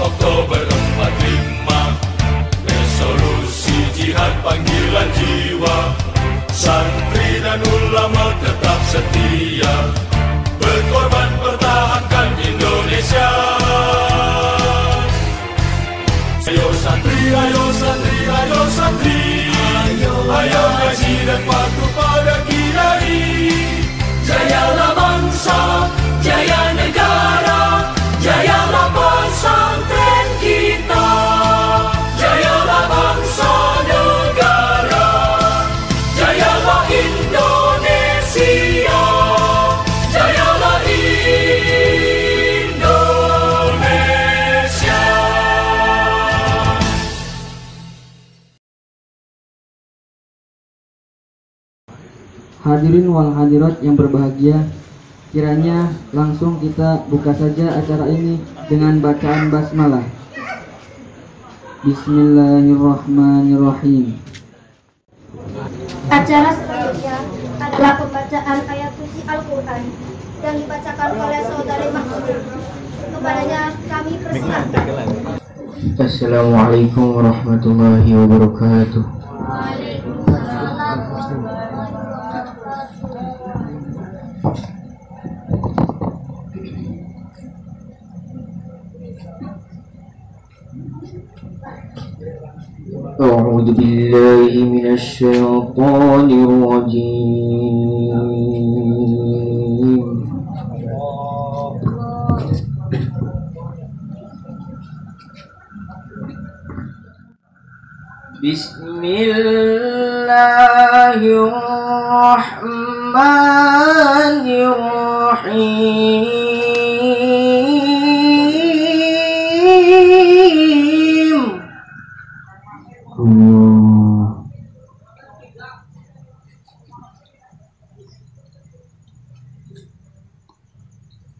Oktober 45, resolusi jihad panggilan jiwa. Santri dan ulama tetap setia, berkorban pertahankan Indonesia. Ayo santri, ayo santri, ayo santri, ayo ngaji dan patuh pada kiai. Jayalah bangsa, jaya negara, jayalah pesantren kita, jayalah bangsa negara, jayalah Indonesia, jayalah Indonesia. Hadirin wal hadirat yang berbahagia, kiranya langsung kita buka saja acara ini dengan bacaan basmalah. Bismillahirrahmanirrahim. Acara selanjutnya adalah pembacaan ayat suci Al-Quran yang dibacakan oleh saudari Mahmud. Kepadanya kami persilakan. Assalamualaikum warahmatullahi wabarakatuh. أعوذ بالله من الشيطان الرجيم. بسم الله الرحمن الرحيم.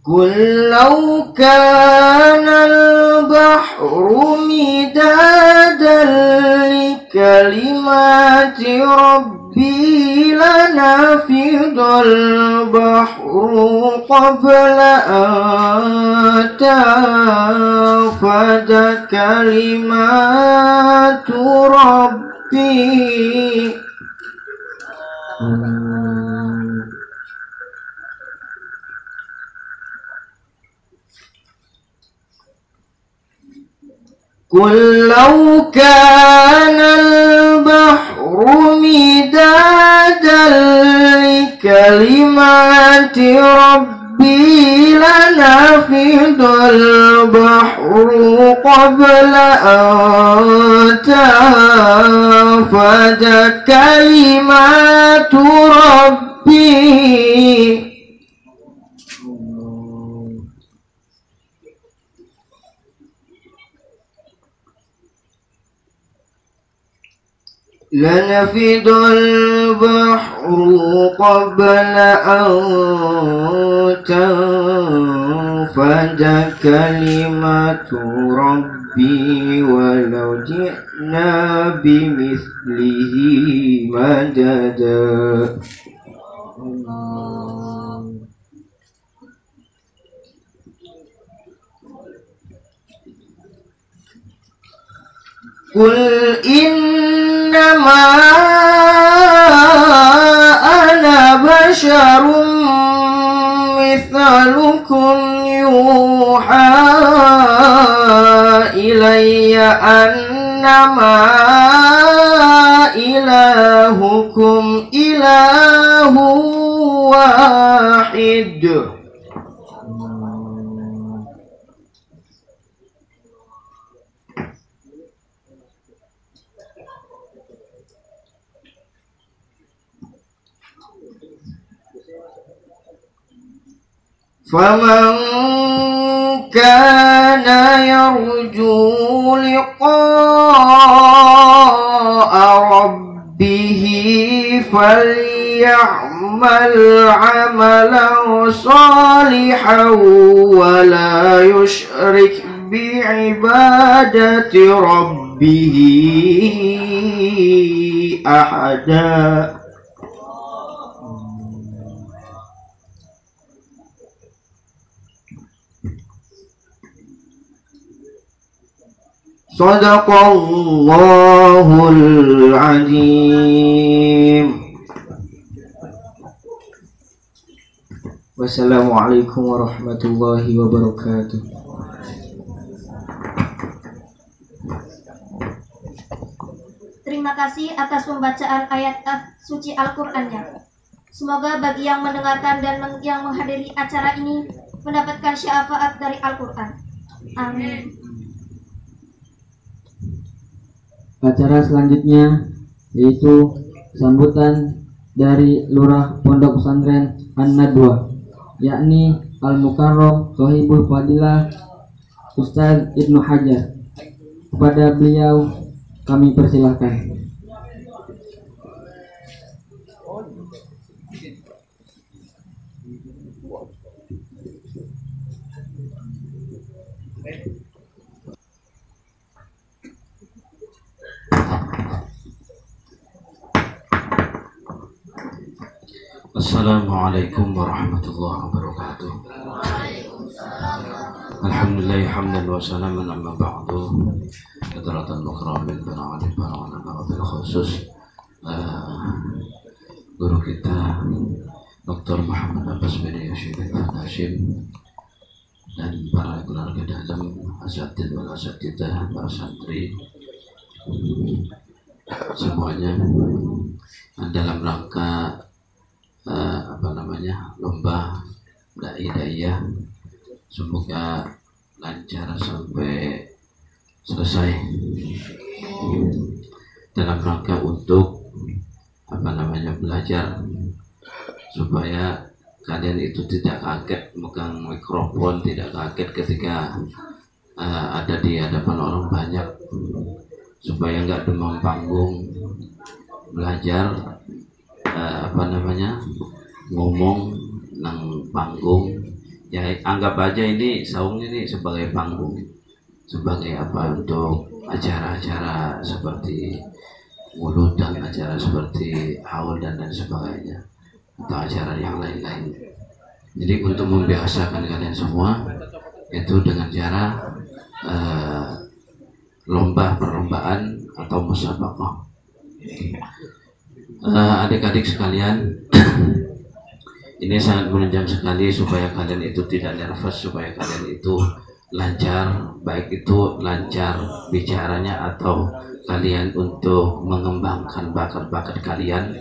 قل لو كان البحر مدادا لكلمات ربي لنفد البحر قبل أن تنفد كلمات ربي. قل لو كان البحر مدادا لكلمات ربي لنفد البحر قبل أن تنفد كلمات ربي. لنفد البحر قبل أن تنفد كلمة ربي ولو جئنا بمثله مددا. قل إنما أنا بشر مثلكم يوحى إلي أنما إلهكم إله واحد. فمن كان يرجو لقاء ربه فليعمل عملا صالحا ولا يشرك بعبادة ربه أحدا. Sadaqallahul Azim. Wassalamualaikum warahmatullahi wabarakatuh. Terima kasih atas pembacaan ayat suci Al-Qur'annya. Semoga bagi yang mendengarkan dan yang menghadiri acara ini mendapatkan syafaat dari Al-Qur'an. Amin. Acara selanjutnya yaitu sambutan dari Lurah Pondok Pesantren An-Nadwa, yakni Al-Mukarram Sohibul Fadilah Ustaz Ibnu Hajar. Kepada beliau kami persilahkan. Assalamualaikum warahmatullahi wabarakatuh. Alhamdulillah hamdan wa salaman amma ba'du. Hadratan mukramin para alim para ulama bil khusus guru kita Dr. Muhammad Abbas bin Yashid Hashim dan para keluarga dalam asatidz wal asatidzah, para santri semuanya dalam rangka lomba dai-daiyah, semoga lancar sampai selesai dalam rangka untuk belajar supaya kalian itu tidak kaget megang mikrofon, tidak kaget ketika ada di hadapan orang banyak, supaya nggak demam panggung, belajar ngomong nang panggung. Ya anggap aja ini saung ini sebagai panggung, sebagai untuk acara-acara seperti mulut dan acara seperti haul dan lain sebagainya, atau acara yang lain-lain. Jadi untuk membiasakan kalian semua itu dengan cara perlombaan atau musabaqah. Adik-adik sekalian, ini sangat menunjang sekali supaya kalian itu tidak nervous, supaya kalian itu lancar, baik itu lancar bicaranya atau kalian untuk mengembangkan bakat-bakat kalian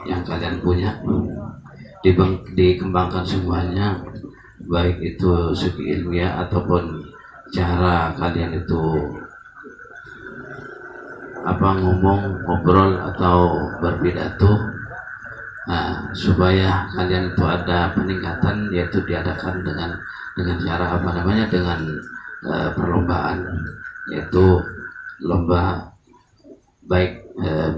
yang kalian punya, dikembangkan semuanya, baik itu segi ilmiah ataupun cara kalian itu ngobrol atau berpidato, supaya kalian itu ada peningkatan, yaitu diadakan dengan cara dengan perlombaan, yaitu lomba baik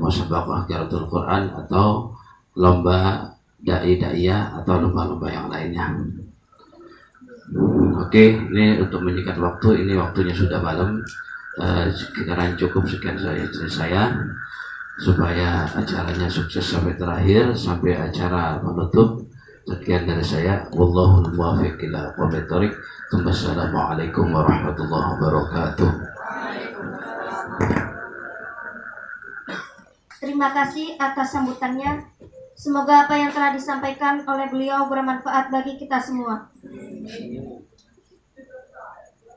musabaqah qiraatul Quran atau lomba dai-daiyah atau lomba-lomba yang lainnya. Oke, ini untuk menyingkat waktu, ini waktunya sudah malam. Sekiranya cukup sekian dari saya supaya acaranya sukses sampai terakhir, sampai acara penutup. Sekian dari saya, wallahul muwaffiq ila aqwamit thoriq. Wassalamualaikum warahmatullahi wabarakatuh. Terima kasih atas sambutannya. Semoga apa yang telah disampaikan oleh beliau bermanfaat bagi kita semua.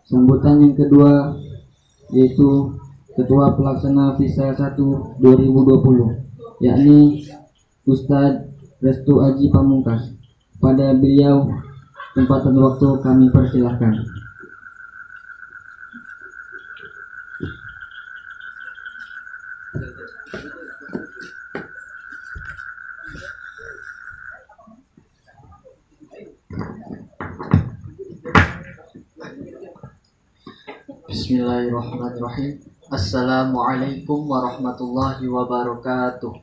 Sambutan yang kedua yaitu Ketua Pelaksana Visa 1 2020, yakni Ustadz Restu Aji Pamungkas. Pada beliau tempat dan waktu kami persilahkan. Bismillahirrahmanirrahim. Assalamualaikum warahmatullahi wabarakatuh.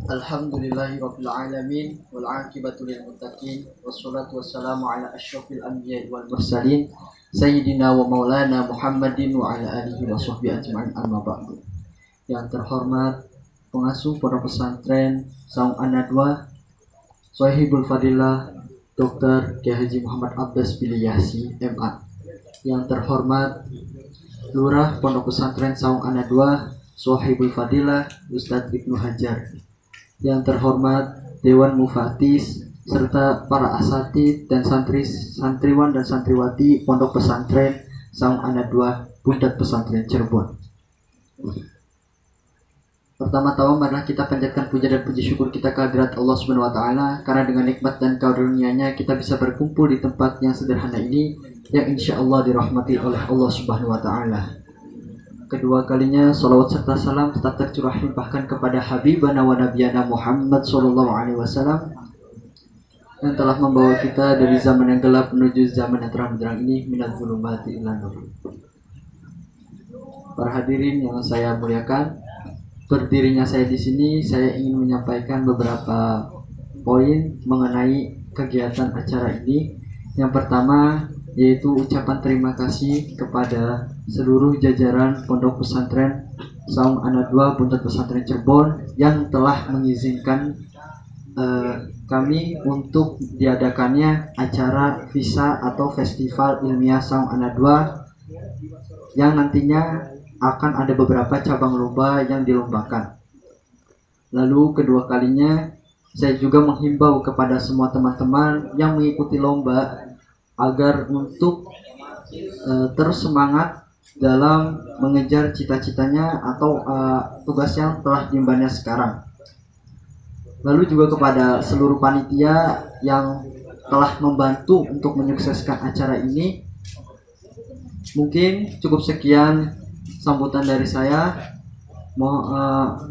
Alhamdulillahirabbil alamin wal aqibatu lil muttaqin wassalatu wassalamu ala asyrofil anbiya'i wal mursalin sayyidina wa maulana Muhammadin wa ala alihi wa sahbihi ajma'in, amma ba'du. Yang terhormat pengasuh Pondok Pesantren Saung An-Nadwa, Sohibul Fadilah Dr. Kiai Haji Muhammad Abbas Biliyasi MA. Yang terhormat Lurah Pondok Pesantren Saung An-Nadwa, Sohibul Fadilah Ustadz Ibnu Hajar. Yang terhormat Dewan Mufatis serta para asatid dan santriwan dan santriwati Pondok Pesantren Saung An-Nadwa Bundat Pesantren Cirebon. Pertama-tama marilah kita panjatkan puja dan puji syukur kita kehadirat Allah Subhanahu wa taala, karena dengan nikmat dan karunia-Nya kita bisa berkumpul di tempat yang sederhana ini yang insya Allah dirahmati oleh Allah Subhanahu wa taala. Kedua kalinya salawat serta salam tetap tercurah limpahkan kepada Habibana wa Nabiyana Muhammad sallallahu alaihi wasallam yang telah membawa kita dari zaman yang gelap menuju zaman yang terang benderang ini, minal zulumati ilan nur. Para hadirin yang saya muliakan, berdirinya saya di sini saya ingin menyampaikan beberapa poin mengenai kegiatan acara ini. Yang pertama yaitu ucapan terima kasih kepada seluruh jajaran Pondok Pesantren Saung An-Nadwa Bundat Pesantren Cirebon yang telah mengizinkan kami untuk diadakannya acara visa atau Festival Ilmiah Saung An-Nadwa yang nantinya akan ada beberapa cabang lomba yang dilombakan. Lalu kedua kalinya saya juga menghimbau kepada semua teman-teman yang mengikuti lomba agar untuk terus semangat dalam mengejar cita-citanya atau tugas yang telah diembannya sekarang. Lalu juga kepada seluruh panitia yang telah membantu untuk menyukseskan acara ini. Mungkin cukup sekian sambutan dari saya.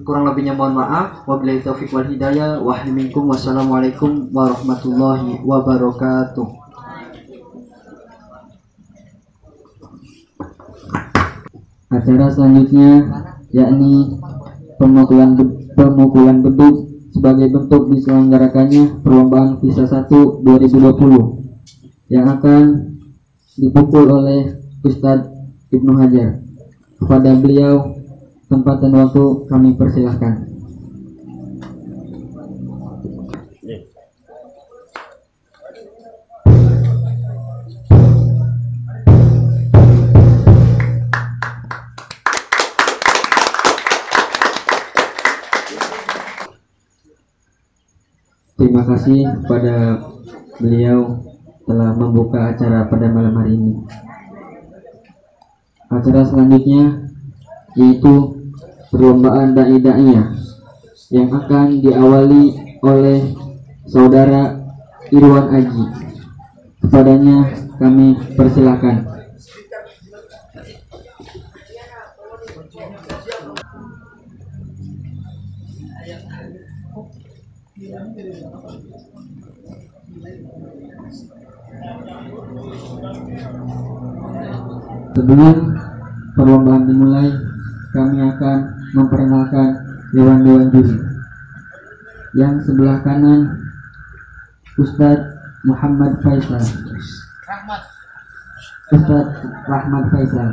Kurang lebihnya mohon maaf. Wabillahi taufiq wal hidayah. Wassalamualaikum warahmatullahi wabarakatuh. Acara selanjutnya yakni pemukulan beduk sebagai bentuk diselenggarakannya perlombaan visa 1 2020 yang akan dipukul oleh Ustadz Ibnu Hajar. Kepada beliau tempat dan waktu kami persilahkan. Terima kasih kepada beliau telah membuka acara pada malam hari ini. Acara selanjutnya yaitu perlombaan dai-da'iyah yang akan diawali oleh saudara Irwan Aji. Kepadanya kami persilakan. Sebelum perlombaan dimulai, kami akan memperkenalkan dewan-dewan juri. Yang sebelah kanan Ustadz Muhammad Faisal, Ustadz Rahmat Faisal.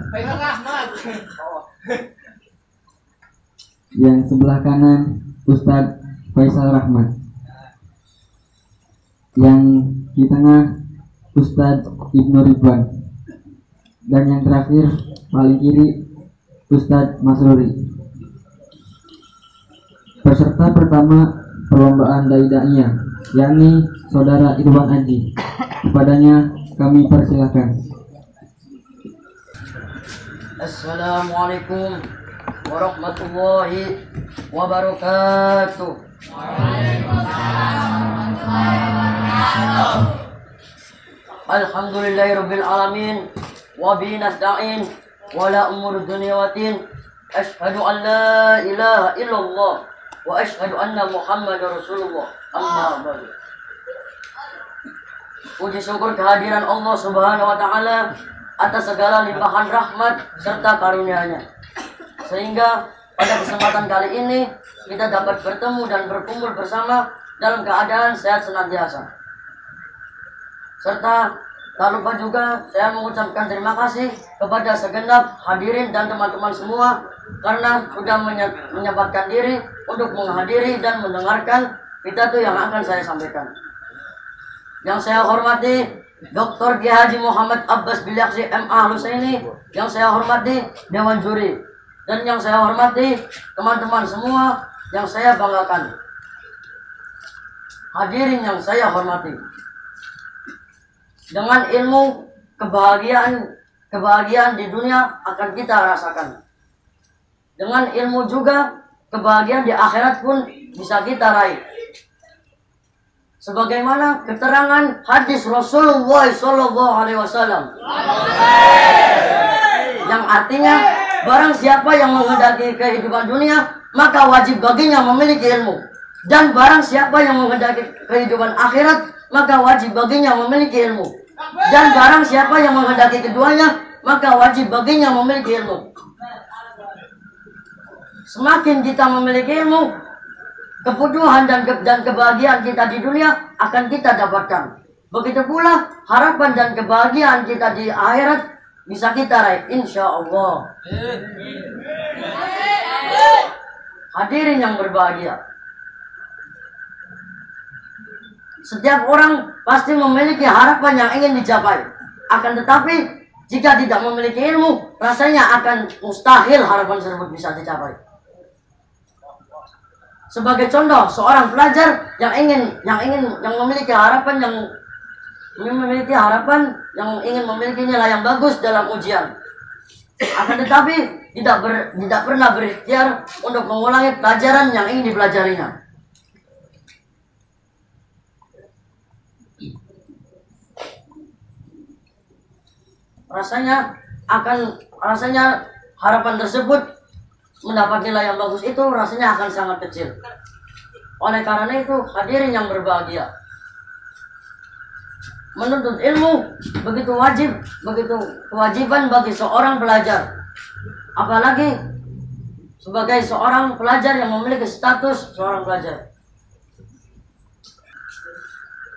Yang sebelah kanan Ustadz Faisal Rahmat. Yang di tengah Ustadz Ibnu Ridwan. Dan yang terakhir paling kiri Ustadz Masruri. Peserta pertama perlombaan dai-da'iyah yakni saudara Irwan Aji. Kepadanya kami persilakan. Assalamualaikum warahmatullahi wabarakatuh. Alhamdulillahirabbil alamin wa bihi nasta'in wa la umur dunya wa din. Asyhadu an la ilaha illallah wa asyhadu anna Muhammadar Rasulullah. Amma ba'du. Puji syukur kehadiran Allah Subhanahu wa taala atas segala limpahan rahmat serta karunia-Nya. sehingga pada kesempatan kali ini kita dapat bertemu dan berkumpul bersama dalam keadaan sehat senantiasa. Serta tak lupa juga saya mengucapkan terima kasih kepada segenap hadirin dan teman-teman semua karena sudah menyempatkan diri untuk menghadiri dan mendengarkan pidato yang akan saya sampaikan. Yang saya hormati Dr. Kiai Haji Muhammad Abbas Bilaksi MA Husaini, yang saya hormati Dewan Juri, dan yang saya hormati teman-teman semua yang saya banggakan. Hadirin yang saya hormati, dengan ilmu kebahagiaan di dunia akan kita rasakan. Dengan ilmu juga kebahagiaan di akhirat pun bisa kita raih. Sebagaimana keterangan hadis Rasulullah SAW, yang artinya barang siapa yang menghendaki kehidupan dunia maka wajib baginya memiliki ilmu, dan barang siapa yang menghendaki kehidupan akhirat maka wajib baginya memiliki ilmu, dan barang siapa yang menghendaki keduanya maka wajib baginya memiliki ilmu. Semakin kita memiliki ilmu, kebutuhan dan kebahagiaan kita di dunia akan kita dapatkan. Begitu pula harapan dan kebahagiaan kita di akhirat bisa kita raih, insya Allah. Hadirin yang berbahagia, setiap orang pasti memiliki harapan yang ingin dicapai. Akan tetapi jika tidak memiliki ilmu, rasanya akan mustahil harapan tersebut bisa dicapai. Sebagai contoh, seorang pelajar yang memiliki harapan yang ingin memiliki nilai yang bagus dalam ujian, akan tetapi tidak pernah berikhtiar untuk mengulangi pelajaran yang ingin dipelajarinya. Rasanya harapan tersebut mendapat nilai yang bagus itu rasanya akan sangat kecil. Oleh karena itu, hadirin yang berbahagia, menuntut ilmu begitu kewajiban bagi seorang pelajar, apalagi sebagai seorang pelajar yang memiliki status seorang pelajar.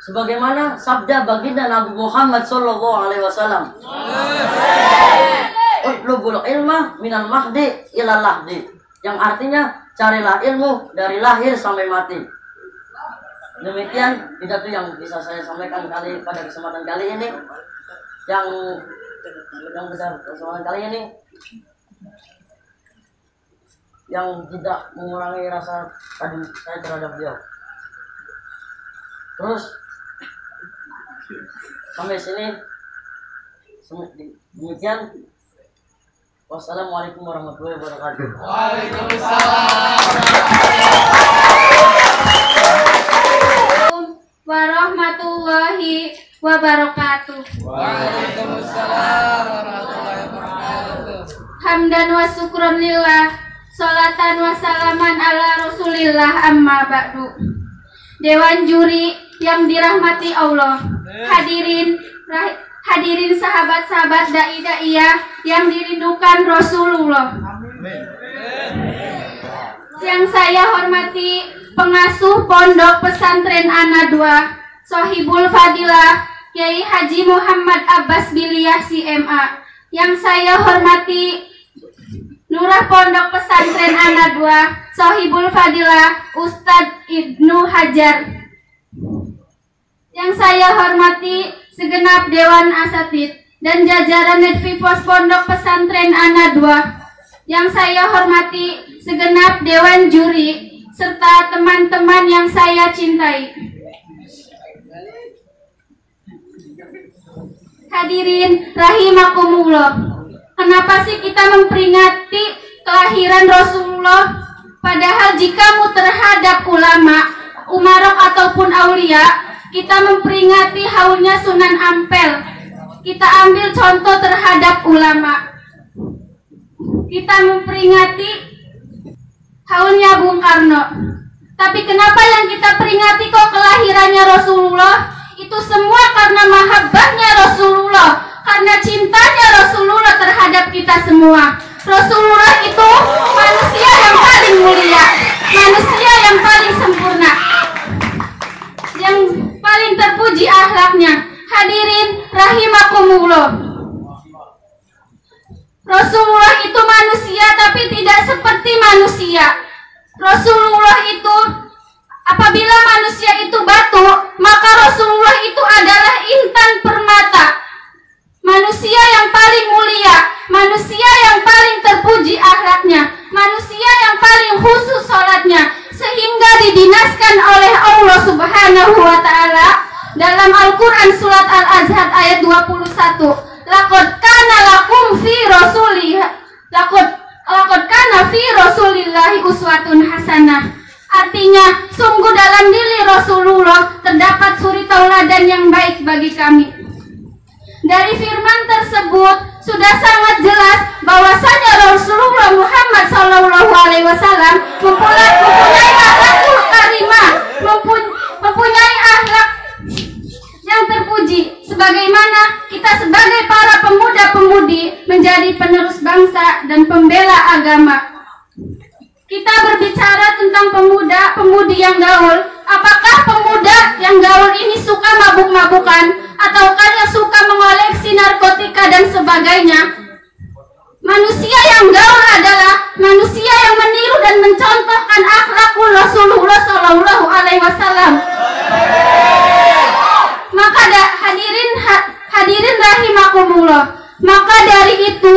Sebagaimana sabda baginda Nabi Muhammad SAW, utlubul ilma minal mahdi ilal lahdi, yang artinya carilah ilmu dari lahir sampai mati. Demikian pidato yang bisa saya sampaikan pada kesempatan kali ini, yang tidak mengurangi rasa tadi saya terhadap beliau. Terus sampai sini demikian. Wassalamualaikum warahmatullahi wabarakatuh. Waalaikumsalam warahmatullahi wabarakatuh. Waalaikumsalam warahmatullahi wabarakatuh. Hamdan wa syukron lillah, sholatan wa salaman ala rasulillah, amma ba'du. Dewan juri yang dirahmati Allah, hadirin sahabat-sahabat dai-daiyah yang dirindukan Rasulullah. Yang saya hormati pengasuh Pondok Pesantren Ana 2, Sohibul Fadilah Kiai Haji Muhammad Abbas Bilaksi MA. Yang saya hormati Lurah Pondok Pesantren Ana 2, Sohibul Fadilah Ustadz Ibnu Hajar. Yang saya hormati segenap Dewan Asatid dan jajaran Netfipos Pondok Pesantren Ana 2. Yang saya hormati segenap Dewan Juri serta teman-teman yang saya cintai. Hadirin rahimakumullah, kenapa sih kita memperingati kelahiran Rasulullah? Padahal jikamu terhadap ulama, umarok ataupun aulia, kita memperingati haulnya Sunan Ampel. Kita ambil contoh terhadap ulama. Kita memperingati haulnya Bung Karno. Tapi kenapa yang kita peringati kok kelahirannya Rasulullah? Itu semua karena mahabbahnya Rasulullah, karena cintanya Rasulullah terhadap kita semua. Rasulullah itu manusia yang paling mulia, manusia yang paling sempurna, yang paling terpuji akhlaknya. Hadirin rahimakumullah. Rasulullah itu manusia tapi tidak seperti manusia. Rasulullah itu, apabila manusia itu batu, maka Rasulullah itu adalah intan permata. Manusia yang paling mulia, manusia yang paling terpuji akhlaknya, manusia yang paling khusus sholatnya, sehingga didinaskan oleh Allah Subhanahu wa Ta'ala dalam Al-Quran surat Al-Azhar ayat 21. Laqad kana lakum fi rasulillahi uswatun hasanah. Artinya, sungguh dalam diri Rasulullah terdapat suri tauladan yang baik bagi kami. Dari firman tersebut sudah sangat jelas bahwasanya Rasulullah Muhammad SAW mempunyai akhlakul karimah, mempunyai akhlak yang terpuji, sebagaimana kita sebagai para pemuda-pemudi menjadi penerus bangsa dan pembela agama. Kita berbicara tentang pemuda-pemudi yang gaul. Apakah pemuda yang gaul ini suka mabuk-mabukan ataukah yang suka mengoleksi narkotika dan sebagainya? Manusia yang gaul adalah manusia yang meniru dan mencontohkan akhlakul Rasulullah SAW. Maka hadirin rahimakumullah. Maka dari itu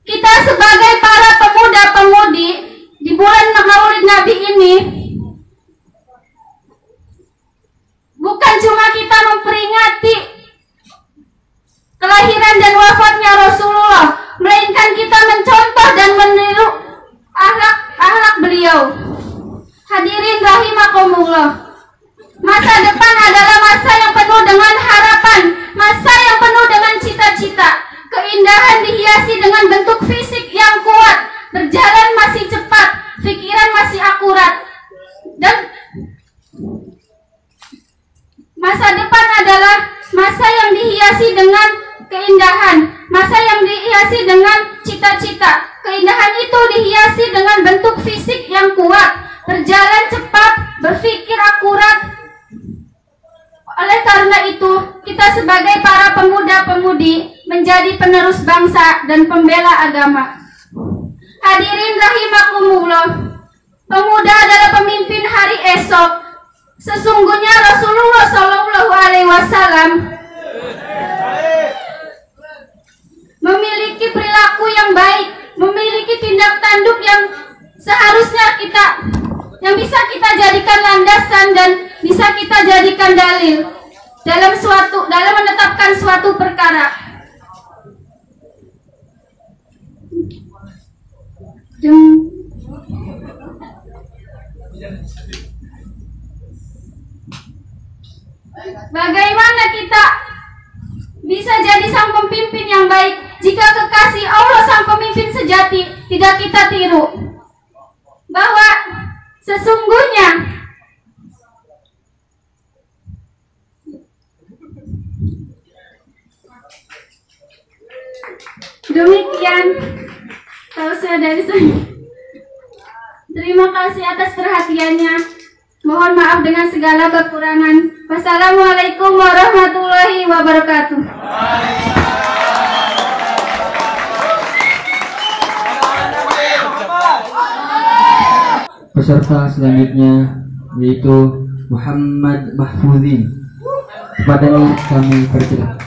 kita sebagai para pemuda-pemudi di bulan Maulid Nabi ini bukan cuma kita memperingati kelahiran dan wafatnya Rasulullah, melainkan kita mencontoh dan meniru akhlak beliau. Hadirin rahimakumullah. Masa depan adalah masa yang penuh dengan harapan, masa yang penuh dengan cita-cita. Keindahan dihiasi dengan bentuk fisik yang kuat, berjalan masih cepat, pikiran masih akurat, dan masa depan adalah masa yang dihiasi dengan keindahan, masa yang dihiasi dengan cita-cita. Keindahan itu dihiasi dengan bentuk fisik yang kuat, berjalan cepat, berpikir akurat. Oleh karena itu, kita sebagai para pemuda-pemudi menjadi penerus bangsa dan pembela agama. Hadirin rahimakumullah, pemuda adalah pemimpin hari esok. Sesungguhnya Rasulullah SAW memiliki perilaku yang baik, memiliki tindak tanduk yang seharusnya yang bisa kita jadikan landasan dan bisa kita jadikan dalil dalam menetapkan suatu perkara. Bagaimana kita bisa jadi sang pemimpin yang baik jika kekasih Allah sang pemimpin sejati tidak kita tiru? Bahwa sesungguhnya demikian tausiah dari saya. Terima kasih atas perhatiannya. Mohon maaf dengan segala kekurangan. Wassalamualaikum warahmatullahi wabarakatuh. Peserta selanjutnya yaitu Muhammad Mahfudin. Kepadanya kami persilakan.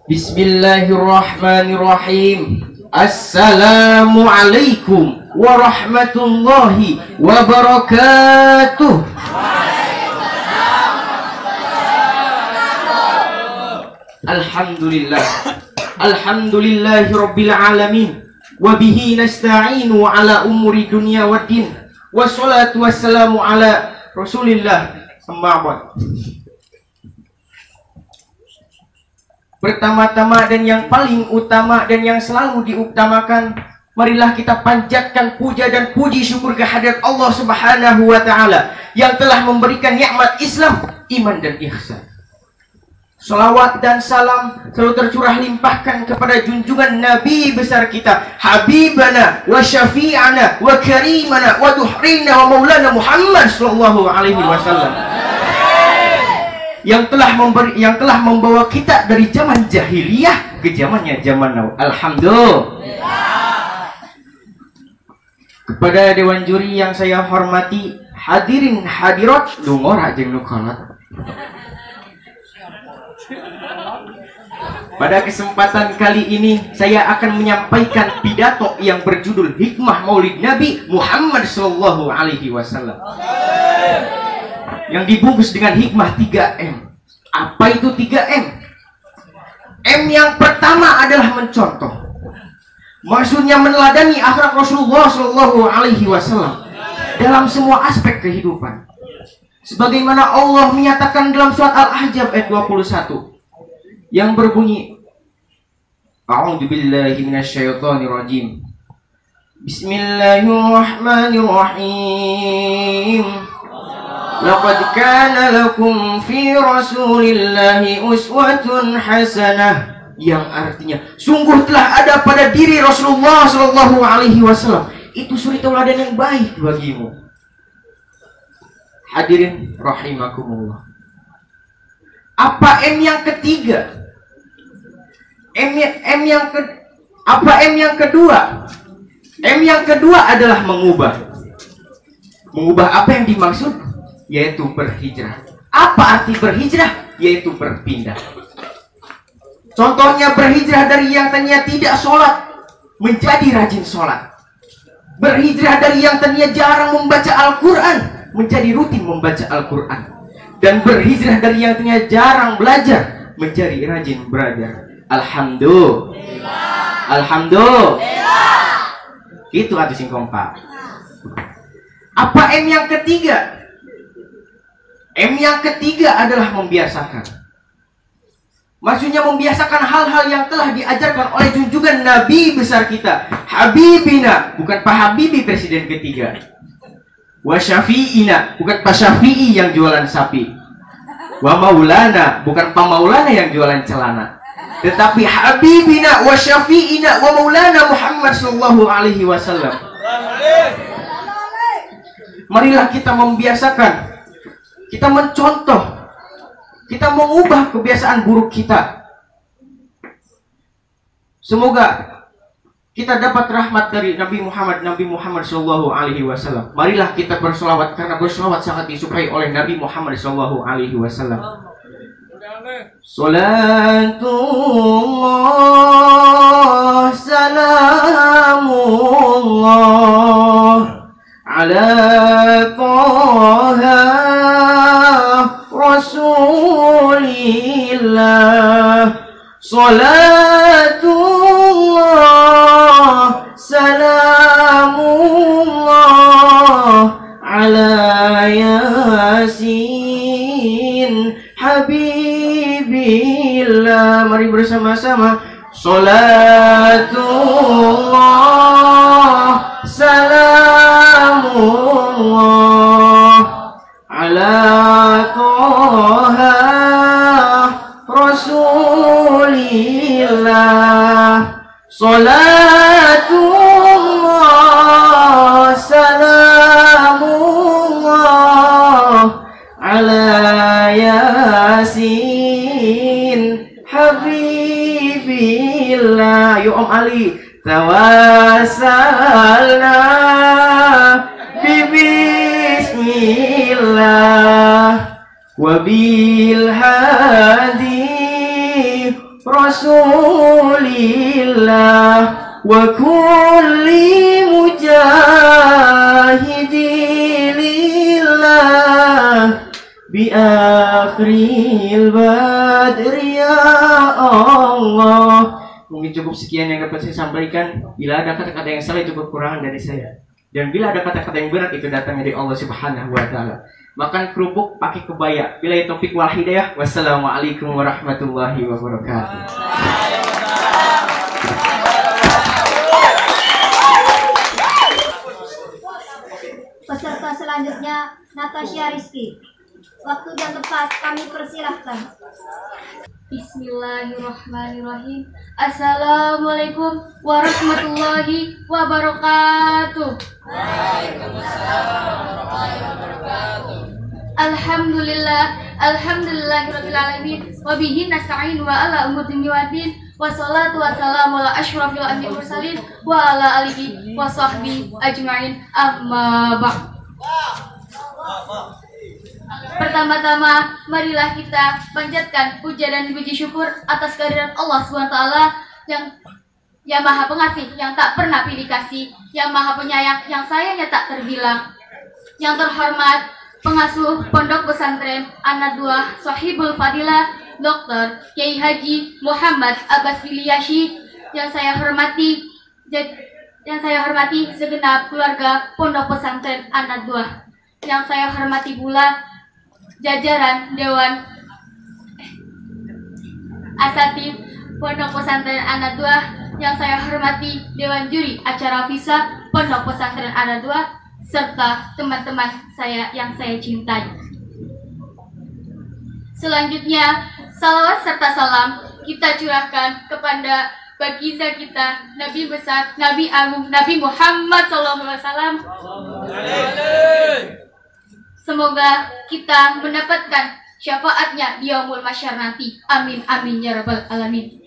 Bismillahirrahmanirrahim. Assalamualaikum warahmatullahi wabarakatuh. Alhamdulillah. Alhamdulillahi rabbil alamin. Wabihi nasta'inu ala umuri dunia wa din. Wassalatu wassalamu ala Rasulillah. Amma ba'd. Pertama-tama dan yang paling utama dan yang selalu diutamakan, marilah kita panjatkan puja dan puji syukur kehadirat Allah Subhanahu wa Ta'ala yang telah memberikan nikmat Islam, iman dan ihsan. Salawat dan salam selalu tercurah limpahkan kepada junjungan Nabi besar kita, Habibana wa Syafi'ana wa Karimana wa Duhrina wa Maulana Muhammad sallallahu alaihi wasallam, yang telah membawa kita dari zaman jahiliyah ke zamannya zaman now. Alhamdulillah. Kepada dewan juri yang saya hormati, hadirin hadirat dungor ajeng nukolat. Pada kesempatan kali ini saya akan menyampaikan pidato yang berjudul Hikmah Maulid Nabi Muhammad sallallahu alaihi wasallam, yang dibungkus dengan hikmah 3M. Apa itu 3M? M yang pertama adalah mencontoh. Maksudnya meneladani akhlak Rasulullah sallallahu alaihi wasallam dalam semua aspek kehidupan. Sebagaimana Allah menyatakan dalam surat Al-Ahzab ayat 21 yang berbunyi, A'udzubillahi minasyaitonirrajim. Bismillahirrahmanirrahim. Laqad kana lakum fi Rasulillahi uswatun hasanah, yang artinya sungguh telah ada pada diri Rasulullah sallallahu alaihi wasallam itu suri tauladan yang baik bagimu. Hadirin rahimakumullah. Apa M yang ketiga? Apa M yang kedua? M yang kedua adalah mengubah. Mengubah apa yang dimaksud? Yaitu berhijrah. Apa arti berhijrah? Yaitu berpindah. Contohnya berhijrah dari yang tadinya tidak sholat menjadi rajin sholat. Berhijrah dari yang tadinya jarang membaca Al-Quran menjadi rutin membaca Al-Quran. Dan berhijrah dari yang tadinya jarang belajar menjadi rajin belajar. Alhamdulillah. Alhamdulillah. Itu arti sing kompak. Apa M yang ketiga? M yang ketiga adalah membiasakan. Maksudnya membiasakan hal-hal yang telah diajarkan oleh junjungan Nabi besar kita, Habibina, bukan Pak Habibie presiden ketiga. Wa Syafi'ina, bukan Pak Syafi'i yang jualan sapi. Wa Maulana, bukan Pak Maulana yang jualan celana. Tetapi Habibina wa Syafi'ina wa Maulana Muhammad sallallahu alaihi wasallam. Marilah kita membiasakan, kita mencontoh, kita mengubah kebiasaan buruk kita. Semoga kita dapat rahmat dari Nabi Muhammad sallallahu alaihi wasallam. Marilah kita bersolawat, karena bersolawat sangat disukai oleh Nabi Muhammad sallallahu alaihi wasallam. Salatullah salamullah ala Taha Rasulillah. Salatullah salamullah ala Yasin Habibillah. Mari bersama-sama. Salatullah salamullah ala Taha Rasulillah. Salatullah salamullah ala Yasin Habibillah. Yo Om Ali, tawassalna bismillah wa bil hadi Rasulillah wa kulli mujahidin lillah bi akhiril badri ya Allah. Mungkin cukup sekian yang dapat saya sampaikan. Bila ada kata-kata yang salah itu kekurangan dari saya, dan bila ada kata-kata yang benar itu datangnya dari Allah Subhanahu wa taala. Makan kerupuk pakai kebaya. Bila taufik wal hidayah. Wassalamualaikum warahmatullahi wabarakatuh. Peserta selanjutnya Natasha Rizky. Waktu dan tempat kami persilahkan. Bismillahirrahmanirrahim. Assalamualaikum warahmatullahi wabarakatuh. Waalaikumsalam warahmatullahi wabarakatuh. Alhamdulillahirabbil alamin wa bihi nasta'in wa ala umuri dunya waddin wassalatu wassalamu ala asyrafil anbiya'i mursalin wa ala alihi wa sahbihi ajmain amma ba'd. Pertama-tama, marilah kita panjatkan puja dan puji syukur atas kehadiran Allah SWT yang maha pengasih, yang tak pernah pilih kasih, yang maha penyayang, yang sayangnya tak terbilang. Yang terhormat, pengasuh Pondok Pesantren An-Nadwa Shahibul Fadilah Dr. Kiai Haji Muhammad Abbas Bilyasi, yang saya hormati segenap keluarga Pondok Pesantren An-Nadwa, yang saya hormati pula jajaran Dewan Asatid Pondok Pesantren An-Nadwa, yang saya hormati Dewan Juri Acara Visa Pondok Pesantren An-Nadwa, serta teman-teman saya yang saya cintai. Selanjutnya, salawat serta salam kita curahkan kepada baginda kita, Nabi besar, Nabi agung, Nabi Muhammad SAW. Semoga kita mendapatkan syafaatnya di yaumul mahsyar nanti. Amin amin ya rabbal alamin.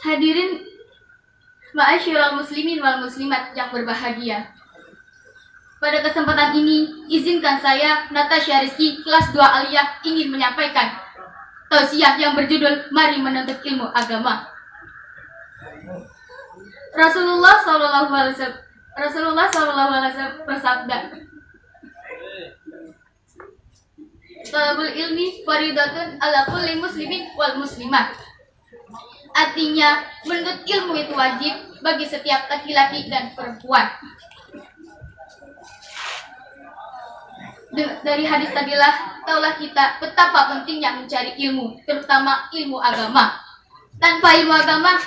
Hadirin ma'asyiral muslimin wal muslimat yang berbahagia. Pada kesempatan ini, izinkan saya, Natasha Rizky, kelas 2 Aliyah, ingin menyampaikan tausiah yang berjudul Mari Menuntut Ilmu Agama. Rasulullah SAW bersabda, Talabul ilmi faridatun ala kulli muslimin wal muslimat. Artinya, menuntut ilmu itu wajib bagi setiap laki-laki dan perempuan. Dari hadis tadilah, taulah kita betapa pentingnya mencari ilmu, terutama ilmu agama. Tanpa ilmu agama,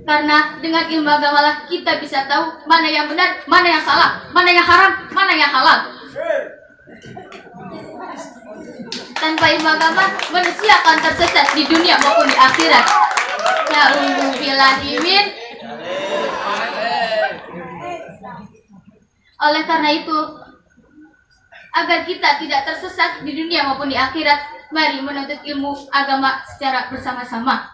karena dengan ilmu agamalah kita bisa tahu mana yang benar, mana yang salah, mana yang haram, mana yang halal. Tanpa ilmu agama, manusia akan tersesat di dunia maupun di akhirat. Na'udzubillahi. Oleh karena itu, agar kita tidak tersesat di dunia maupun di akhirat, mari menuntut ilmu agama secara bersama-sama.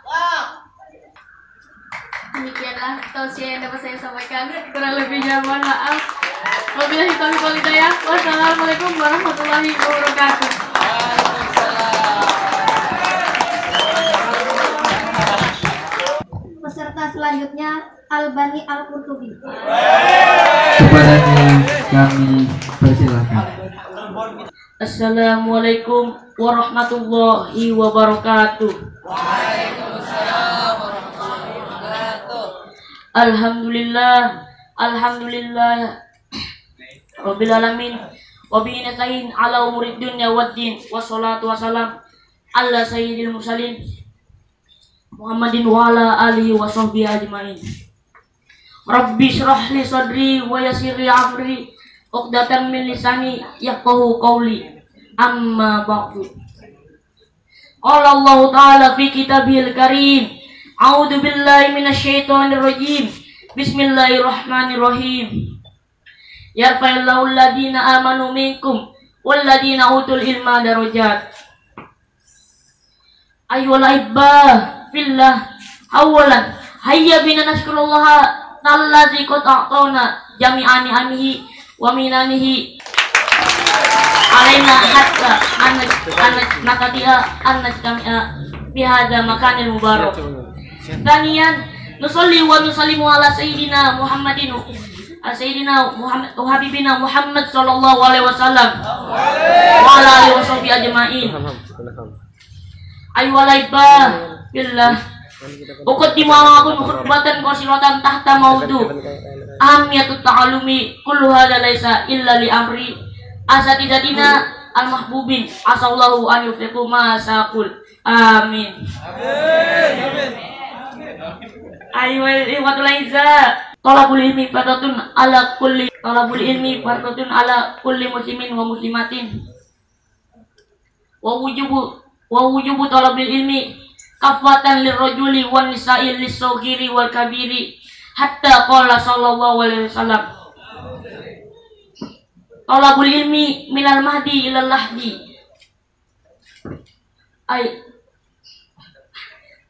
Demikianlah tausiah yang dapat saya sampaikan. Kurang lebihnya mohon maaf. Wabillahi taufiq wal hidayah. Wassalamualaikum warahmatullahi wabarakatuh. Peserta selanjutnya Albani Al-Qurtubi. Kepadanya kami persilakan. Assalamualaikum warahmatullahi wabarakatuh. Waalaikumsalam warahmatullahi wabarakatuh. Alhamdulillah Rabbil alamin wa bihi nasta'in ala umurid dunya waddin wassalatu wassalam ala sayyidil mursalin Muhammadin wa ala alihi wa sahbihi ajmain. Rabbi shrah li sadri wa yassir li amri uqdatan min lisani yafqahu qawli. Amma ba'du. Qala Allah Ta'ala fi kitabihil karim, a'udzu billahi minasyaitonir rajim. Bismillahirrahmanirrahim. Yarfa'illahu alladhina amanu minkum walladhina utul ilma darajat. Ayyuhal ibbah fillah, awalan hayya bina nashkurullaha allazi qad a'tana jami'ani amihi wa minanihi alaina hatta nakati'a annajtami'a bihadza makanil mubarak. Thaniyan nusalli wa nusallimu ala sayyidina Muhammadin wa habibina Muhammad sallallahu alaihi wasallam wa ala alihi washabihi ajma'in. Ayyuhal ibbah billah, uqaddimu alaikum khutbatan qasilatan tahta maudu ahmiyatut ta'allumi kullu hadza laisa illa li amri asatidatina al-mahbubin asallahu an yufiqu ma saqul. Amin. Amin. Ayyuhal ikhwatul aizza, Talabul ilmi fardatun ala kulli muslimin wa muslimatin. Wa wujubu talabil ilmi kafatan lirrajuli wan nisa'i lis-saghiri wal kabiri hatta qala sallallahu alaihi wasallam talabul ilmi minal mahdi ilal lahdi.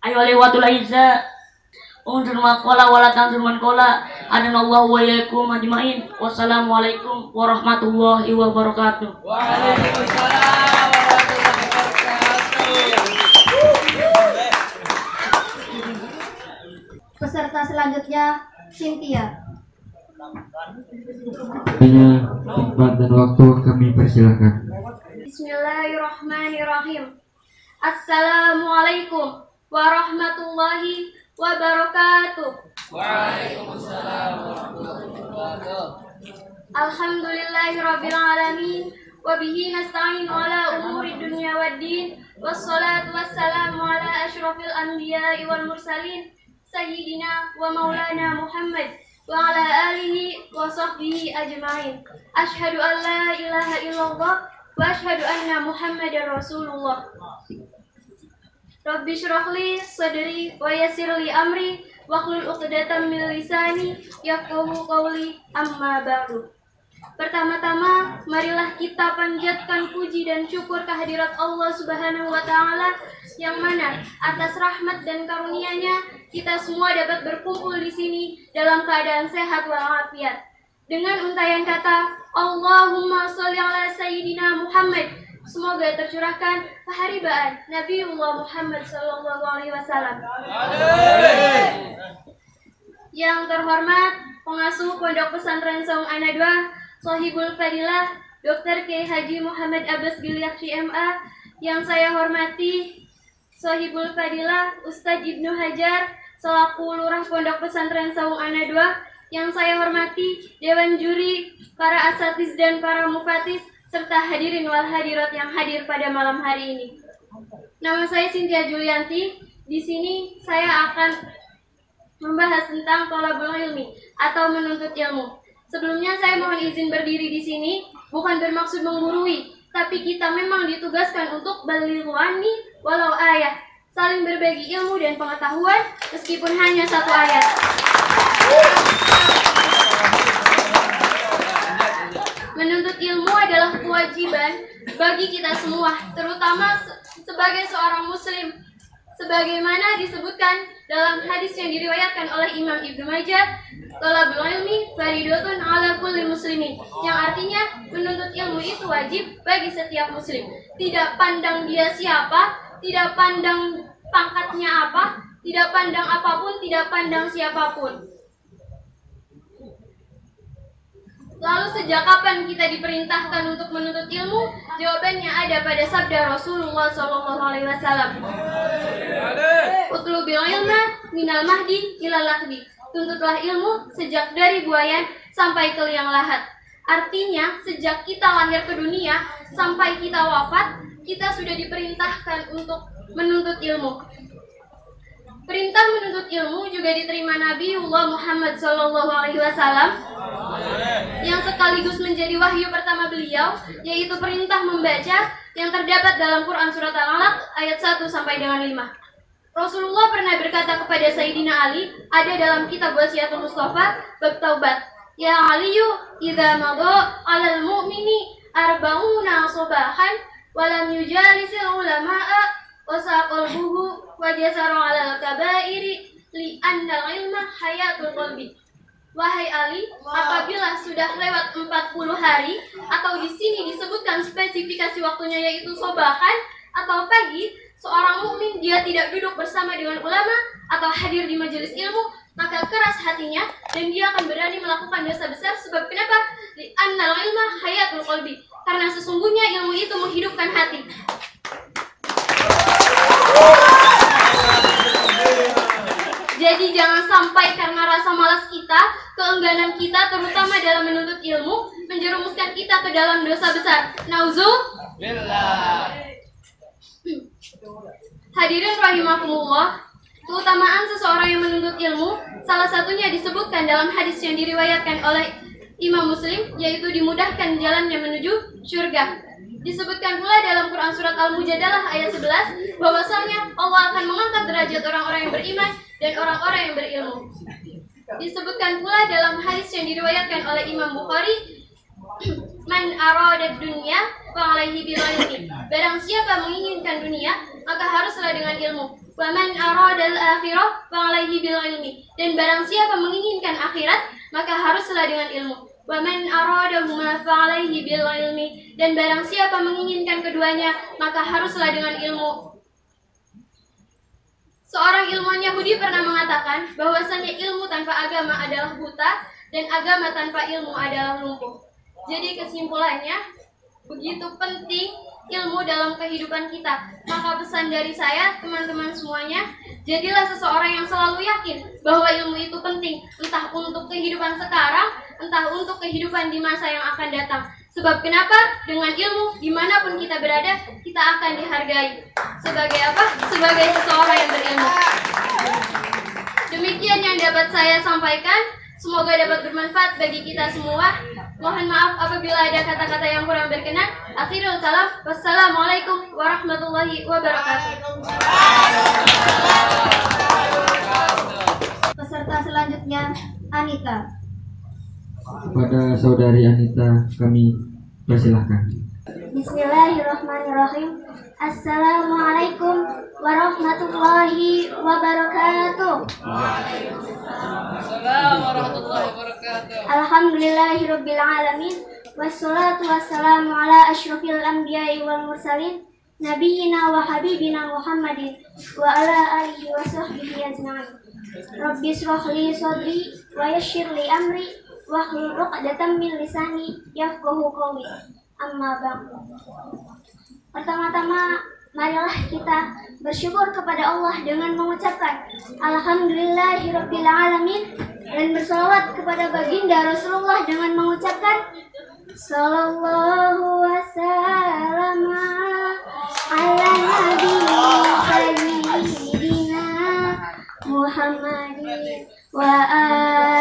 Ayo lewatul aiza undur maqala wala tanzur man qala adanallahu wa iyyakum ajmain. Wassalamualaikum warahmatullahi wabarakatuh. Waalaikumsalam warahmatullahi wabarakatuh. Peserta selanjutnya Cynthia. Tempat dan waktu kami persilakan. Bismillahirrahmanirrahim. Assalamualaikum warahmatullahi wabarakatuh. Waalaikumsalam warahmatullahi wabarakatuh. Alhamdulillahirabbil alamin wa bihi nasta'in ala umuri dunya waddin wassalatu wassalamu ala asyrafil anbiya'i wal mursalin sayyidina wa maulana Muhammad wa ala alihi wa sahbihi ajma'in. Asyhadu an la ilaha illallah wa asyhadu anna Muhammadar Rasulullah. Rabbi syrah li sadri wa yassir li amri wahlul 'uqdatam min lisani yafqahu qawli, amma ba'du. Pertama-tama, marilah kita panjatkan puji dan syukur kehadirat Allah Subhanahu wa Ta'ala, yang mana atas rahmat dan karunia-Nya kita semua dapat berkumpul di sini dalam keadaan sehat walafiat. Dengan untayan kata Allahumma sholli ala sayyidina Muhammad, semoga tercurahkan keharibaan Nabiullah Muhammad sallallahu alaihi wasallam. Yang terhormat pengasuh Pondok Pesantren Saung Ana II, Shahibul Fadilah Dr. Kiai Haji Muhammad Abbas Bilyah MA, yang saya hormati Shahibul Fadilah Ustadz Ibnu Hajar selaku Lurah Pondok Pesantren Saung Ana II, yang saya hormati Dewan Juri, para asatiz dan para mufatis, serta hadirin wal hadirat yang hadir pada malam hari ini. Nama saya Cynthia Julianti. Di sini saya akan membahas tentang thalabul ilmi atau menuntut ilmu. Sebelumnya saya mohon izin berdiri di sini, bukan bermaksud menggurui, tapi kita memang ditugaskan untuk balighu anni walau ayat, saling berbagi ilmu dan pengetahuan meskipun hanya satu ayat. Menuntut ilmu adalah kewajiban bagi kita semua, terutama sebagai seorang muslim, sebagaimana disebutkan dalam hadis yang diriwayatkan oleh Imam Ibnu Majah, thalabul ilmi faridatun ala kulli muslimin, yang artinya menuntut ilmu itu wajib bagi setiap muslim. Tidak pandang dia siapa, tidak pandang pangkatnya apa, tidak pandang apapun, tidak pandang siapapun. Lalu sejak kapan kita diperintahkan untuk menuntut ilmu? Jawabannya ada pada sabda Rasulullah SAW. Utlubil ilma minal mahdi ilal lahdi. Tuntutlah ilmu sejak dari buayan sampai ke liang lahat. Artinya sejak kita lahir ke dunia sampai kita wafat, kita sudah diperintahkan untuk menuntut ilmu. Perintah menuntut ilmu juga diterima Nabiullah Muhammad SAW, yang sekaligus menjadi wahyu pertama beliau, yaitu perintah membaca yang terdapat dalam Quran Surat Al-Alaq ayat 1 sampai dengan 5. Rasulullah pernah berkata kepada Sayyidina Ali, ada dalam kitab Wasiatul Mustafa bab taubat, ya Aliyu idza madha 'alal mu'mini arba'una sabahan wa lam yujalisil ulama'a wasaqalbuhu wajasara 'alal kabairi li annal ilma hayatul qalbi. Wahai Ali, apabila sudah lewat 40 hari atau di sini disebutkan spesifikasi waktunya yaitu sobahan atau pagi, seorang mukmin dia tidak duduk bersama dengan ulama atau hadir di majelis ilmu, maka keras hatinya dan dia akan berani melakukan dosa besar. Sebab kenapa? Li annal ilma hayatul qalbi. Karena sesungguhnya ilmu itu menghidupkan hati. Jadi jangan sampai karena rasa malas kita, keengganan kita terutama dalam menuntut ilmu, menjerumuskan kita ke dalam dosa besar. Nauzubillah. Hadirin rahimakumullah, Keutamaan seseorang yang menuntut ilmu, salah satunya disebutkan dalam hadis yang diriwayatkan oleh Imam Muslim, yaitu dimudahkan jalannya menuju surga. Disebutkan pula dalam Quran surat Al-Mujadalah ayat 11 bahwasanya Allah akan mengangkat derajat orang-orang yang beriman dan orang-orang yang berilmu. Disebutkan pula dalam hadis yang diriwayatkan oleh Imam Bukhari, man arada dunya fa alaihi bil ilmi. Barang siapa menginginkan dunia, maka haruslah dengan ilmu. Wa man arada al akhirah fa alaihi bil ilmi. Dan barang siapa menginginkan akhirat, maka haruslah dengan ilmu. Wa man aradahuma fa alaihi bil ilmi. Dan barang siapa menginginkan keduanya, maka haruslah dengan ilmu. Seorang ilmuwan Yahudi pernah mengatakan bahwasanya ilmu tanpa agama adalah buta dan agama tanpa ilmu adalah lumpuh. Jadi kesimpulannya, begitu penting ilmu dalam kehidupan kita. Maka pesan dari saya, teman-teman semuanya, jadilah seseorang yang selalu yakin bahwa ilmu itu penting, entah untuk kehidupan sekarang, entah untuk kehidupan di masa yang akan datang. Sebab kenapa? Dengan ilmu, dimanapun kita berada, kita akan dihargai. Sebagai apa? Sebagai seseorang yang berilmu. Demikian yang dapat saya sampaikan. Semoga dapat bermanfaat bagi kita semua. Mohon maaf apabila ada kata-kata yang kurang berkenan. Akhirul kalam. Wassalamualaikum warahmatullahi wabarakatuh. Peserta selanjutnya, Anita. Kepada saudari Anita kami persilahkan. Bismillahirrahmanirrahim. Assalamualaikum warahmatullahi wabarakatuh. Assalamualaikum warahmatullahi wabarakatuh. Alhamdulillahirabbil alamin. Wassalatu wassalamu ala asyrofil anbiya'i wal mursalin nabiyina wa habibina Muhammadin wa ala alihi wa sahbihi ajma'in. Rabbi shrah li sadri wa yassir li amri wahlul 'uqdatam min lisani yafqahu qawli. Amma ba'du. Pertama-tama, marilah kita bersyukur kepada Allah dengan mengucapkan Alhamdulillahirabbil alamin dan bersalawat kepada baginda Rasulullah dengan mengucapkan Sallallahu wasallam ala nabi sayyidina Muhammadin wa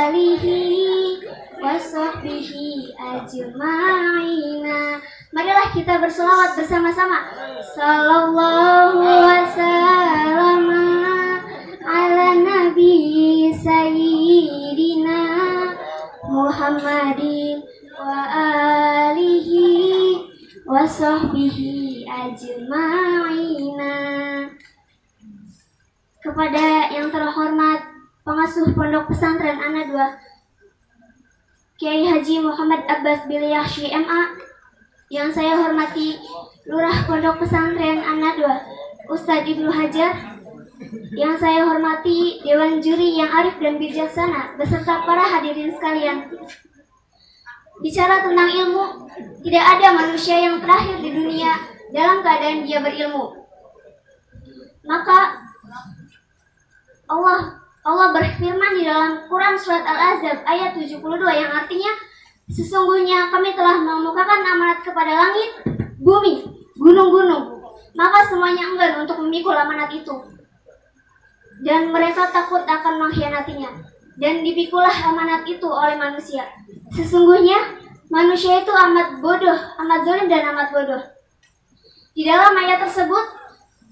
alihi wa sahbihi ajma'ina. Marilah kita berselawat bersama-sama. Sallallahu wasallam ala nabi sayyidina Muhammadin wa alihi wa sahbihi ajma'ina. Kepada yang terhormat pengasuh Pondok Pesantren Ana 2 Kiai Haji Muhammad Abbas Bilyahsyi MA, yang saya hormati Lurah Pondok Pesantren Ana 2 Ustadz Ibnu Hajar, yang saya hormati Dewan Juri yang arif dan bijaksana beserta para hadirin sekalian. Bicara tentang ilmu, tidak ada manusia yang terakhir di dunia dalam keadaan dia berilmu. Maka Allah berfirman di dalam Quran surat Al-Ahzab ayat 72 yang artinya, sesungguhnya kami telah mengemukakan amanat kepada langit, bumi, gunung-gunung, maka semuanya enggan untuk memikul amanat itu. Dan mereka takut akan mengkhianatinya, dan dipikulah amanat itu oleh manusia. Sesungguhnya manusia itu amat bodoh, amat zalim dan amat bodoh. Di dalam ayat tersebut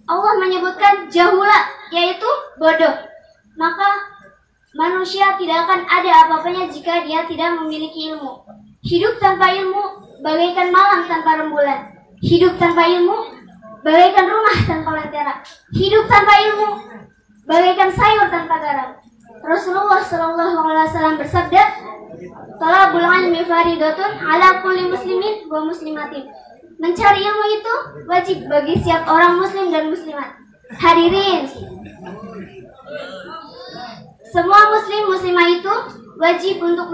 Allah menyebutkan jahula, yaitu bodoh. Maka manusia tidak akan ada apa-apanya jika dia tidak memiliki ilmu. Hidup tanpa ilmu bagaikan malam tanpa rembulan. Hidup tanpa ilmu bagaikan rumah tanpa lentera. Hidup tanpa ilmu bagaikan sayur tanpa garam. Rasulullah SAW bersabda, "Talabul ilmi faridatun ala kulli muslimin wa muslimatin." Mencari ilmu itu wajib bagi setiap orang muslim dan muslimat. Hadirin, semua muslim muslimah itu wajib untuk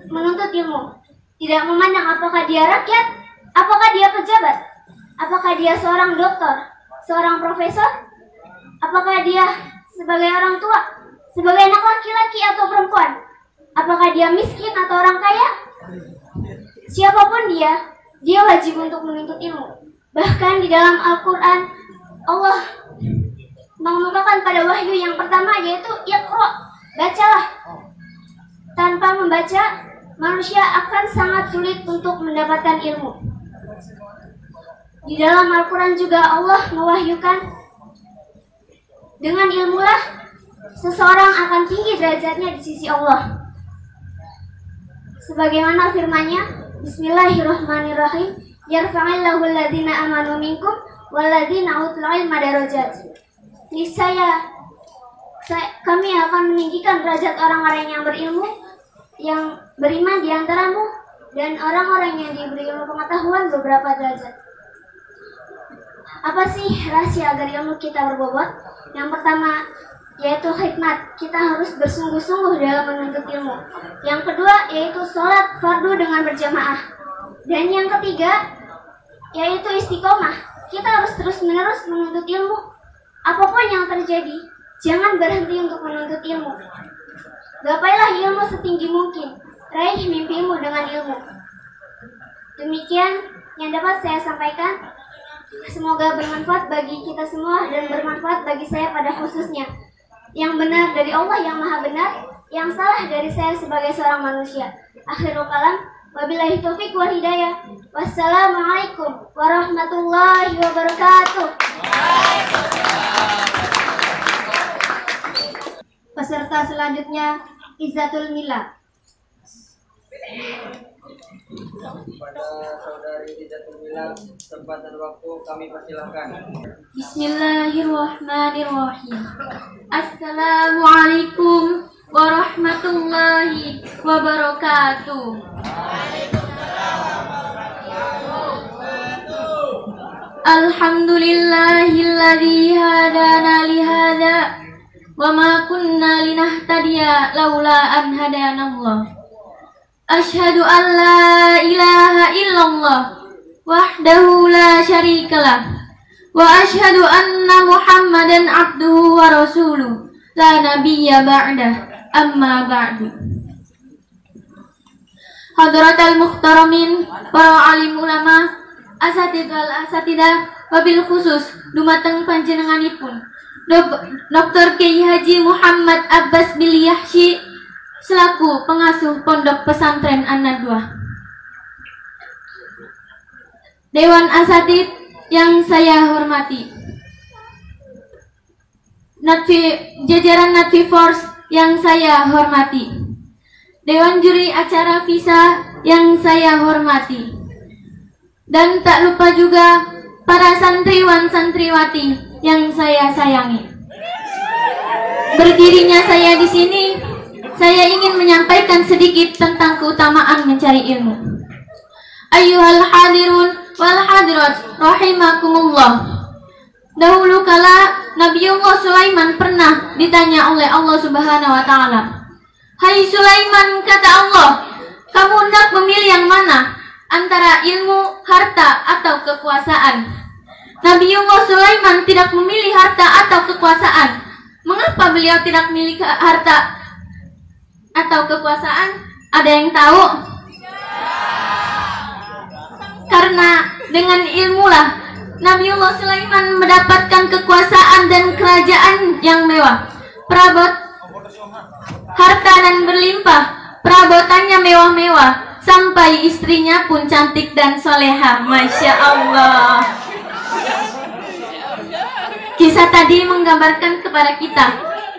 menuntut ilmu. Tidak memandang apakah dia rakyat, apakah dia pejabat, apakah dia seorang dokter, seorang profesor, apakah dia sebagai orang tua, sebagai anak laki-laki atau perempuan, apakah dia miskin atau orang kaya. Siapapun dia wajib untuk menuntut ilmu. Bahkan di dalam Al-Quran Allah mengemukakan pada wahyu yang pertama, yaitu Iqra, bacalah. Tanpa membaca, manusia akan sangat sulit untuk mendapatkan ilmu. Di dalam Al-Quran juga Allah mewahyukan, dengan ilmulah seseorang akan tinggi derajatnya di sisi Allah. Sebagaimana firman-Nya, Bismillahirrahmanirrahim, yarfa'illahu alladhina amanu minkum walladzina utul ilma darajat. Niscaya kami akan meninggikan derajat orang-orang yang berilmu, yang beriman di antaramu, dan orang-orang yang diberi ilmu pengetahuan beberapa derajat. Apa sih rahasia agar ilmu kita berbobot? Yang pertama, yaitu khidmat. Kita harus bersungguh-sungguh dalam menuntut ilmu. Yang kedua, yaitu sholat fardu dengan berjamaah. Dan yang ketiga, yaitu istiqomah. Kita harus terus-menerus menuntut ilmu. Apapun yang terjadi, jangan berhenti untuk menuntut ilmu. Gapailah ilmu setinggi mungkin. Raih mimpimu dengan ilmu. Demikian yang dapat saya sampaikan. Semoga bermanfaat bagi kita semua dan bermanfaat bagi saya pada khususnya. Yang benar dari Allah yang maha benar, yang salah dari saya sebagai seorang manusia. Akhirul kalam, wabillahi taufiq wal hidayah. Wassalamualaikum warahmatullahi wabarakatuh. Peserta selanjutnya, Izzatul Mila. Pada saudari Izzatul Mila, tempat dan waktu kami persilahkan. Bismillahirrahmanirrahim. Assalamualaikum warahmatullahi wabarakatuh. Alhamdulillahilladzi hadana lihada wa ma kunna linahtadiya laula an hadanallah. Ashhadu an la ilaha illallah wahdahu la syarikalah wa ashhadu anna Muhammadan abduhu wa rasuluh la nabiyya ba'dah, amma ba'du. Hadratal muhtaramin, para alim ulama, asatidah wabil khusus dumateng panjenenganipun Dr. Kiai Haji Muhammad Abbas Bilyahsi selaku pengasuh Pondok Pesantren An-Nadwah. Dewan Asatid yang saya hormati, jajaran Natfi Force yang saya hormati, Dewan Juri Acara Visa yang saya hormati, dan tak lupa juga para santriwan santriwati yang saya sayangi. Berdirinya saya di sini, saya ingin menyampaikan sedikit tentang keutamaan mencari ilmu. Ayyuhal hadirun wal hadirat rahimakumullah. Dahulu kala Nabiullah Sulaiman pernah ditanya oleh Allah Subhanahu wa taala, "Hai Sulaiman," kata Allah, "kamu hendak memilih yang mana? Antara ilmu, harta, atau kekuasaan?" Nabiullah Sulaiman tidak memilih harta atau kekuasaan. Mengapa beliau tidak memilih harta atau kekuasaan? Ada yang tahu? Karena dengan ilmulah Nabiullah Sulaiman mendapatkan kekuasaan dan kerajaan yang mewah. Perabot harta dan berlimpah, perabotannya mewah-mewah, sampai istrinya pun cantik dan soleha. Masya Allah. Kisah tadi menggambarkan kepada kita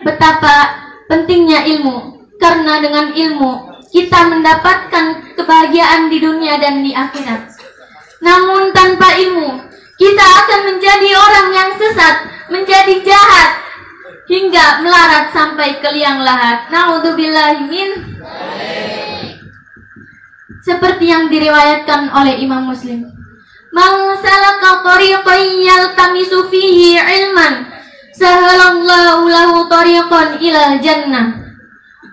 betapa pentingnya ilmu. Karena dengan ilmu kita mendapatkan kebahagiaan di dunia dan di akhirat. Namun tanpa ilmu kita akan menjadi orang yang sesat, menjadi jahat, hingga melarat sampai ke liang lahat. Na'udzubillahi min. Seperti yang diriwayatkan oleh Imam Muslim, "Man salaka tariqan yaltamisu fihi ilman, sahalallahu lahu tariqan ilal jannah."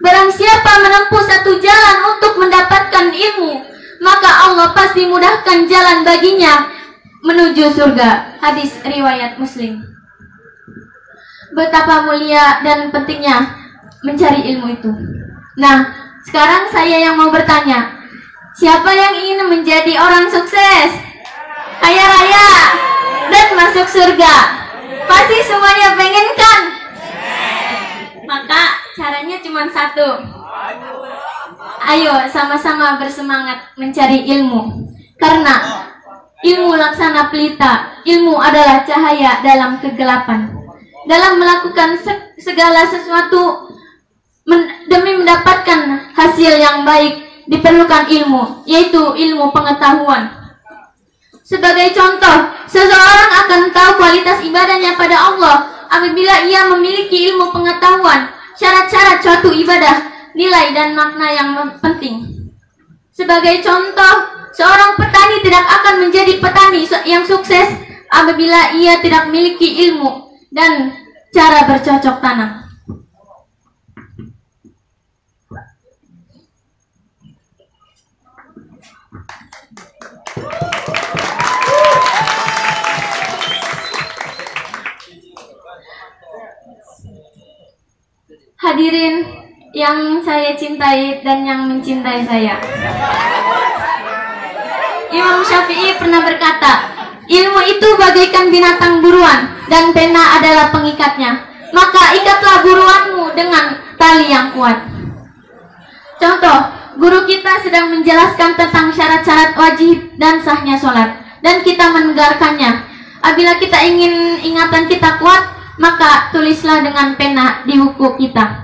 Barang siapa menempuh satu jalan untuk mendapatkan ilmu, maka Allah pasti mudahkan jalan baginya menuju surga. Hadis riwayat Muslim. Betapa mulia dan pentingnya mencari ilmu itu. Nah, sekarang saya yang mau bertanya, siapa yang ingin menjadi orang sukses, kaya raya, dan masuk surga? Pasti semuanya pengen kan? Maka caranya cuma satu. Ayo sama-sama bersemangat mencari ilmu. Karena ilmu laksana pelita, ilmu adalah cahaya dalam kegelapan. Dalam melakukan segala sesuatu demi mendapatkan hasil yang baik diperlukan ilmu, yaitu ilmu pengetahuan. Sebagai contoh, seseorang akan tahu kualitas ibadahnya pada Allah apabila ia memiliki ilmu pengetahuan, syarat-syarat suatu ibadah, nilai dan makna yang penting. Sebagai contoh, seorang petani tidak akan menjadi petani yang sukses apabila ia tidak memiliki ilmu dan cara bercocok tanam. Hadirin yang saya cintai dan yang mencintai saya, Imam Syafi'i pernah berkata, ilmu itu bagaikan binatang buruan dan pena adalah pengikatnya. Maka ikatlah buruanmu dengan tali yang kuat. Contoh, guru kita sedang menjelaskan tentang syarat-syarat wajib dan sahnya sholat, dan kita menegarkannya. Apabila kita ingin ingatan kita kuat, maka tulislah dengan pena di buku kita.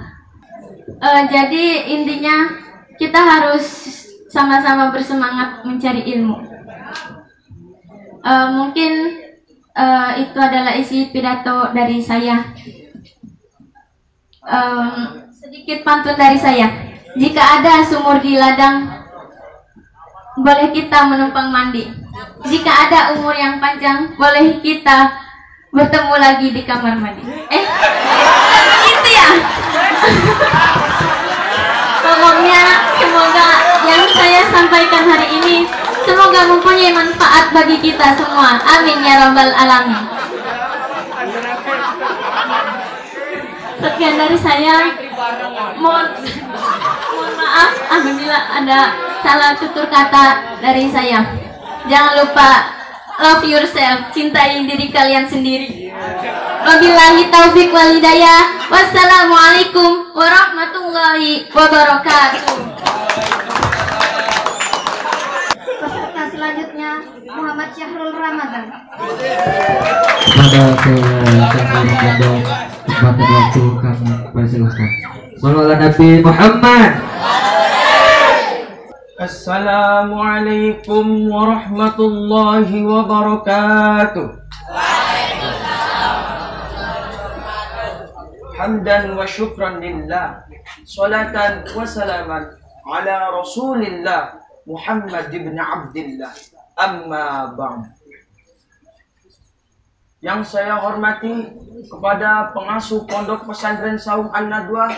Jadi intinya kita harus sama-sama bersemangat mencari ilmu. Mungkin itu adalah isi pidato dari saya. Sedikit pantun dari saya. Jika ada sumur di ladang, boleh kita menumpang mandi. Jika ada umur yang panjang, boleh kita bertemu lagi di kamar mandi. Gitu ya. Pokoknya semoga yang saya sampaikan hari ini semoga mempunyai manfaat bagi kita semua. Amin ya rabbal alamin. Sekian dari saya. Mohon maaf apabila ada salah tutur kata dari saya. Jangan lupa love yourself, cintai diri kalian sendiri. Wabillahi taufiq wal hidayah. Wassalamualaikum warahmatullahi wabarakatuh. Peserta selanjutnya Muhammad Syahrul Ramadan. Pada kesempatan waktu kami persilahkan. Sallallahu Nabi Muhammad. Assalamualaikum warahmatullahi wabarakatuh. Hamdan wa syukran lillah, salatan wa salaman ala rasulillah Muhammad ibn Abdillah, amma ba'd. Yang saya hormati kepada pengasuh Pondok Pesantren Saum An-Nadwah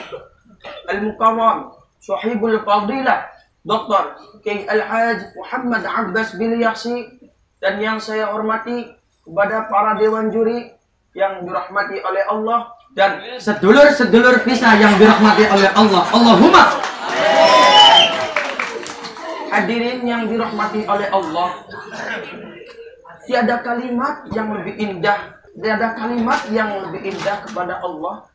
Al-Mukarram Sahibul Fadilah Dr. Kiai Al-Haj Muhammad Abbas Bilyahsi, dan yang saya hormati kepada para dewan juri yang dirahmati oleh Allah dan sedulur-sedulur visa yang dirahmati oleh Allah. Allahumma. Hadirin yang dirahmati oleh Allah, tiada kalimat yang lebih indah, tiada kalimat yang lebih indah kepada Allah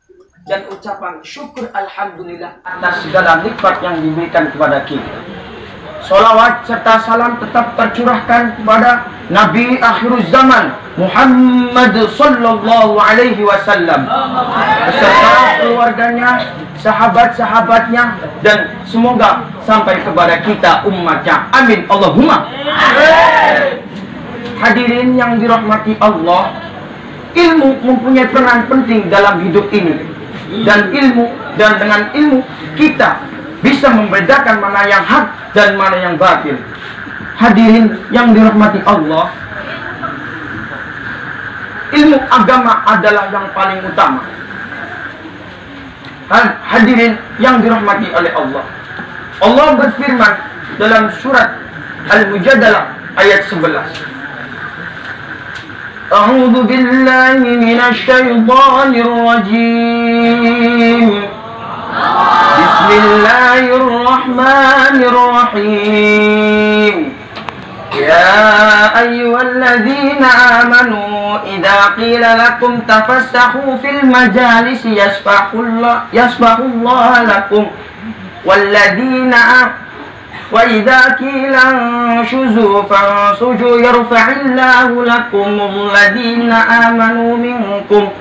dan ucapan syukur alhamdulillah atas segala nikmat yang diberikan kepada kita. Salawat serta salam tetap tercurahkan kepada Nabi akhiruz zaman Muhammad sallallahu alaihi wasallam beserta keluarganya, sahabat-sahabatnya, dan semoga sampai kepada kita umatnya. Amin Allahumma. Hadirin yang dirahmati Allah, ilmu mempunyai peran penting dalam hidup ini. Dan dengan ilmu kita bisa membedakan mana yang hak dan mana yang batil. Hadirin yang dirahmati Allah, ilmu agama adalah yang paling utama. Hadirin yang dirahmati oleh Allah, Allah berfirman dalam surat Al-Mujadalah ayat 11. A'udzu billahi minasy syaithanir rajim. Bismillahirrahmanirrahim. Ya ayyuhalladzina amanu idza قيل لكم تفسحوا في المجالس يسبح الله لكم وإذا قيل انشزوا فانشزوا يرفع الله لكم الذين آمنوا منكم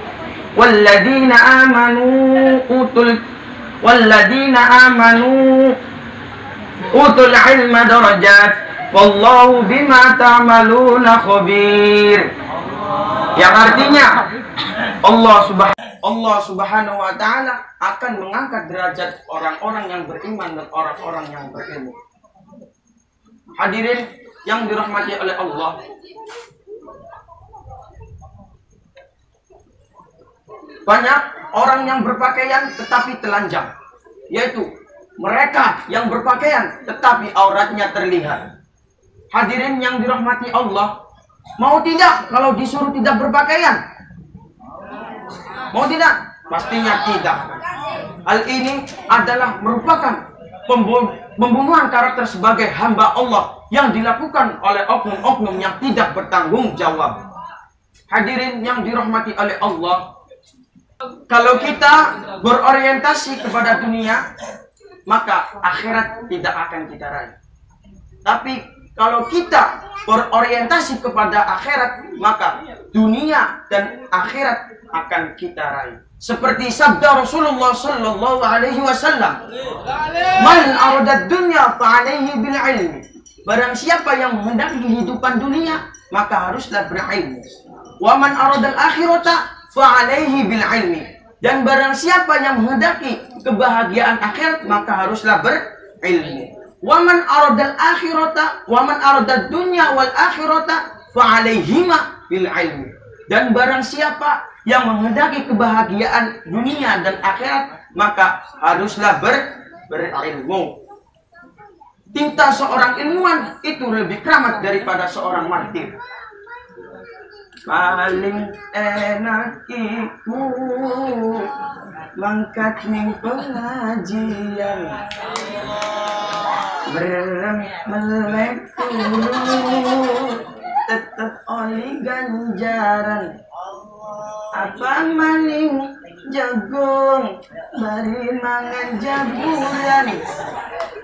والذين آمنوا أوتوا العلم درجات والله بما تعملون خبير. Yang artinya Allah Subhanahu wa taala akan mengangkat derajat orang-orang yang beriman dan orang-orang yang berilmu. Hadirin yang dirahmati oleh Allah, banyak orang yang berpakaian tetapi telanjang, yaitu mereka yang berpakaian tetapi auratnya terlihat. Hadirin yang dirahmati Allah, mau tidak kalau disuruh tidak berpakaian? Mau tidak? Pastinya tidak. Hal ini adalah merupakan pembunuhan karakter sebagai hamba Allah yang dilakukan oleh oknum-oknum yang tidak bertanggung jawab. Hadirin yang dirahmati oleh Allah, kalau kita berorientasi kepada dunia, maka akhirat tidak akan kita raih. Tapi kalau kita berorientasi kepada akhirat, maka dunia dan akhirat akan kita raih. Seperti sabda Rasulullah sallallahu alaihi wasallam, "Man arada dunya fa alaihi bil ilmi." Barang siapa yang menghendaki kehidupan dunia, maka haruslah berilmu. Wa man arada al akhirata fa alaihi bil ilmi. Dan barang siapa yang menghendaki kebahagiaan akhirat, maka haruslah berilmu. Wa man arada al akhirata wa man arada dunya wal akhirata fa alaihima bil ilmi. Dan barang siapa yang menghendaki kebahagiaan dunia dan akhirat, maka haruslah berilmu. Tinta seorang ilmuwan itu lebih keramat daripada seorang martir. Paling enak iku mangkat ning pengajian, melek turu tetep oli ganjaran. Apa maning jagung bari mangan jaburan,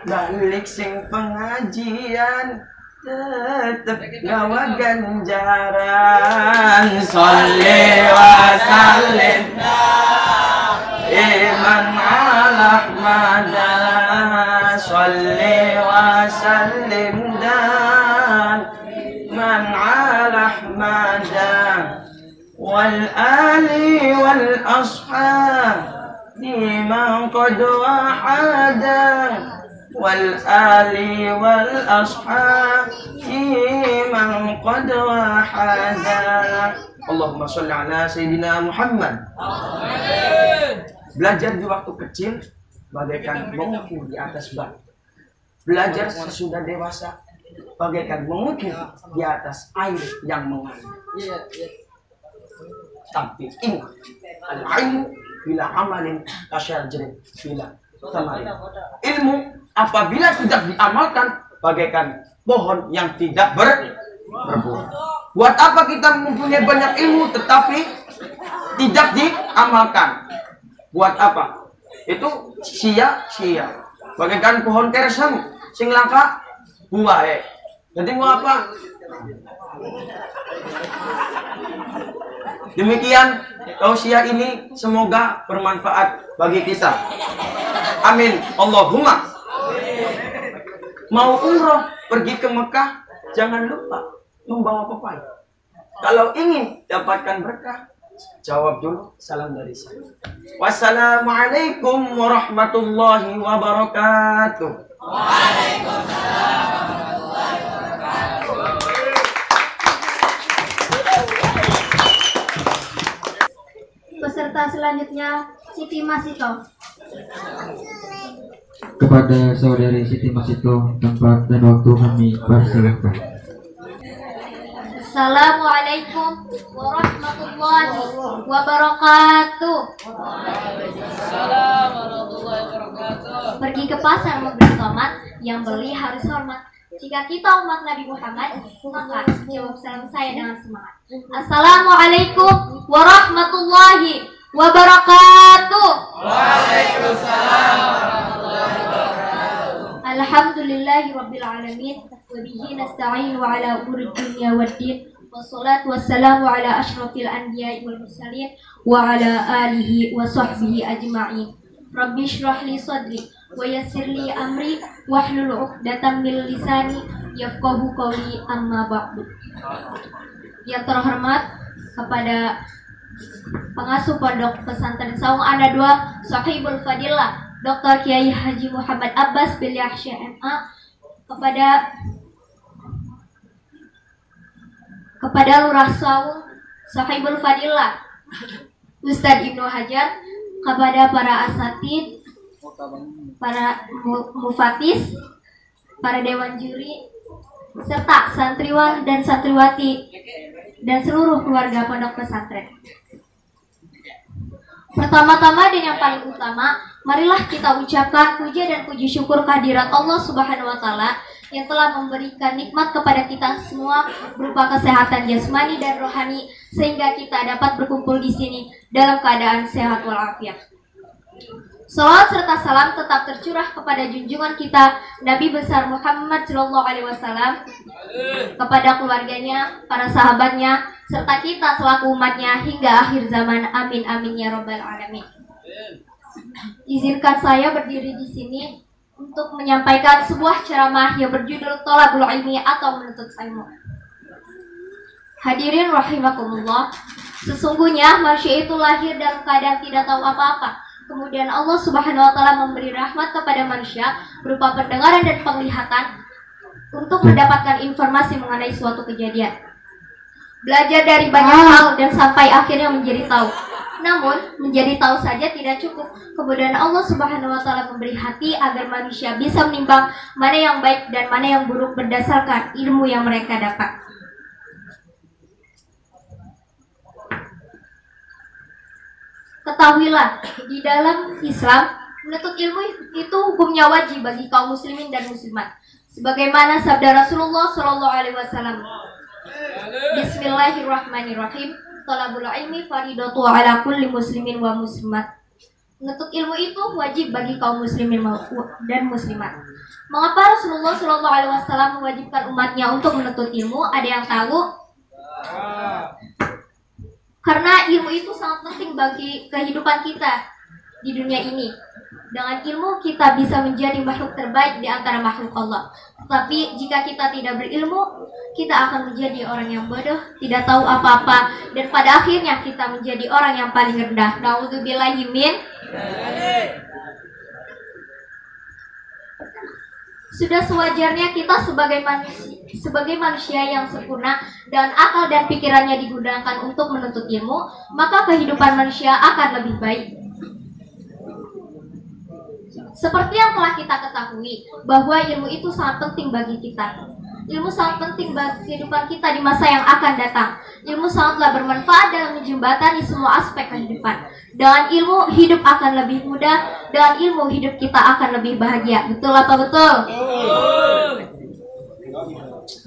balik sing pengajian tetep gawa ganjaran. Sholli wa sallim iman ala Ahmad, sholli wa sallim dan man ala Ahmad wal ali wal ashab liman qad wahada wal ali wal ashab liman qad wahada. Allahumma sholli ala sayyidina Muhammad. Belajar di waktu kecil bagaikan mengukir di atas batu. Belajar sesudah dewasa bagaikan mengukir di atas air yang mengalir. Tapi ingat, al-ilmu bila amalin kasyajrin bila tamarin. Ilmu apabila tidak diamalkan bagaikan pohon yang tidak berbuah. Buat apa kita mempunyai banyak ilmu tetapi tidak diamalkan? Buat apa? Itu sia-sia. Bagaikan pohon kersem sing langka buah Jadi mau apa? Demikian tausiah ini semoga bermanfaat bagi kita. Amin. Allahumma. Mau umroh pergi ke Mekah, jangan lupa membawa pepaya. Kalau ingin dapatkan berkah, jawab dulu salam dari saya. Wassalamualaikum warahmatullahi wabarakatuh. Waalaikumsalam. Peserta selanjutnya Siti Masito. Kepada saudari Siti Masito, tempat dan waktu kami persilakan. Assalamualaikum warahmatullahi wabarakatuh. Waalaikumsalam warahmatullahi wabarakatuh. Pergi ke pasar membeli tomat, yang beli harus hormat. Jika kita umat Nabi Muhammad, maka jawab salam saya dengan semangat. Assalamualaikum warahmatullahi wabarakatuh. Waalaikumsalam warahmatullahi wabarakatuh. Alhamdulillahi rabbil alamin wa bihi nasta'in wa ala umuri dunya waddin. Wassalatu wassalamu ala asyrafil anbiya'i wal mursalin wa ala alihi wa sahbihi ajma'in. Rabbi shrah li sadri wa yassir li amri wahlul 'uqdatam min lisani yafqahu qawli, amma ba'du. Yang terhormat kepada pengasuh Pondok Pesantren Saung Ana 2, Sahibul Fadilah Dr. Kiai Haji Muhammad Abbas Bilyah SMA, kepada Lurah Saung Sahibul Fadilah Ustadz Ibnu Hajar, kepada para asatid, para mufatis, para dewan juri, serta santriwan dan santriwati dan seluruh keluarga pondok pesantren. Pertama-tama dan yang paling utama, marilah kita ucapkan puja dan puji syukur kehadirat Allah Subhanahu wa taala yang telah memberikan nikmat kepada kita semua berupa kesehatan jasmani dan rohani sehingga kita dapat berkumpul di sini dalam keadaan sehat walafiat. Salawat serta salam tetap tercurah kepada junjungan kita Nabi besar Muhammad SAW, kepada keluarganya, para sahabatnya, serta kita selaku umatnya hingga akhir zaman. Amin amin ya robbal alamin. Izinkan saya berdiri di sini untuk menyampaikan sebuah ceramah yang berjudul Thalabul Ilmi atau menuntut ilmu. Hadirin rahimakumullah, sesungguhnya manusia itu lahir dalam keadaan tidak tahu apa-apa. Kemudian Allah Subhanahu wa taala memberi rahmat kepada manusia berupa pendengaran dan penglihatan untuk mendapatkan informasi mengenai suatu kejadian. Belajar dari banyak hal dan sampai akhirnya menjadi tahu. Namun, menjadi tahu saja tidak cukup. Kemudian Allah Subhanahu wa taala memberi hati agar manusia bisa menimbang mana yang baik dan mana yang buruk berdasarkan ilmu yang mereka dapat. Ketahuilah, di dalam Islam, menuntut ilmu itu hukumnya wajib bagi kaum muslimin dan muslimat. Sebagaimana sabda Rasulullah SAW, Bismillahirrahmanirrahim, Thalabul ilmi faridatu ala kulli muslimin wa muslimat. Menuntut ilmu itu wajib bagi kaum muslimin dan muslimat. Mengapa Rasulullah SAW mewajibkan umatnya untuk menuntut ilmu? Ada yang tahu? Karena ilmu itu sangat penting bagi kehidupan kita di dunia ini. Dengan ilmu kita bisa menjadi makhluk terbaik di antara makhluk Allah. Tetapi jika kita tidak berilmu, kita akan menjadi orang yang bodoh, tidak tahu apa-apa, dan pada akhirnya kita menjadi orang yang paling rendah. Na'udzubillahi min. Sudah sewajarnya kita sebagai manusia yang sempurna dan akal dan pikirannya digunakan untuk menuntut ilmu, maka kehidupan manusia akan lebih baik. Seperti yang telah kita ketahui bahwa ilmu itu sangat penting bagi kita. Ilmu sangat penting bagi kehidupan kita di masa yang akan datang. Ilmu sangatlah bermanfaat dalam menjembatani semua aspek kehidupan. Dengan ilmu hidup akan lebih mudah, dengan ilmu hidup kita akan lebih bahagia. Betul apa betul?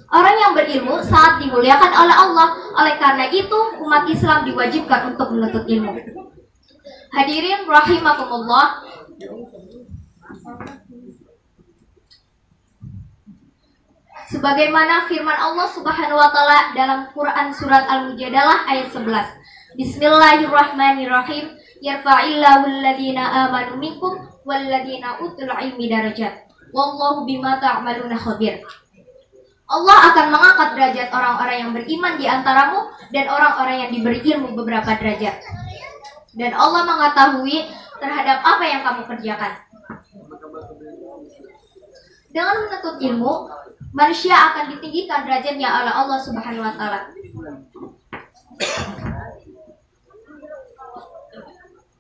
Orang yang berilmu sangat dimuliakan oleh Allah. Oleh karena itu umat Islam diwajibkan untuk menuntut ilmu. Hadirin rahimakumullah, sebagaimana firman Allah Subhanahu wa taala dalam Quran surat Al-Mujadalah ayat 11. Bismillahirrahmanirrahim. Yarfa'illahu alladhina amanu minkum walladhina utul ilmi darajat. Wallahu bima ta'maluna khabir. Allah akan mengangkat derajat orang-orang yang beriman di antaramu dan orang-orang yang diberi ilmu beberapa derajat. Dan Allah mengetahui terhadap apa yang kamu kerjakan. Dengan menuntut ilmu, manusia akan ditinggikan derajatnya oleh Allah Subhanahu wa taala.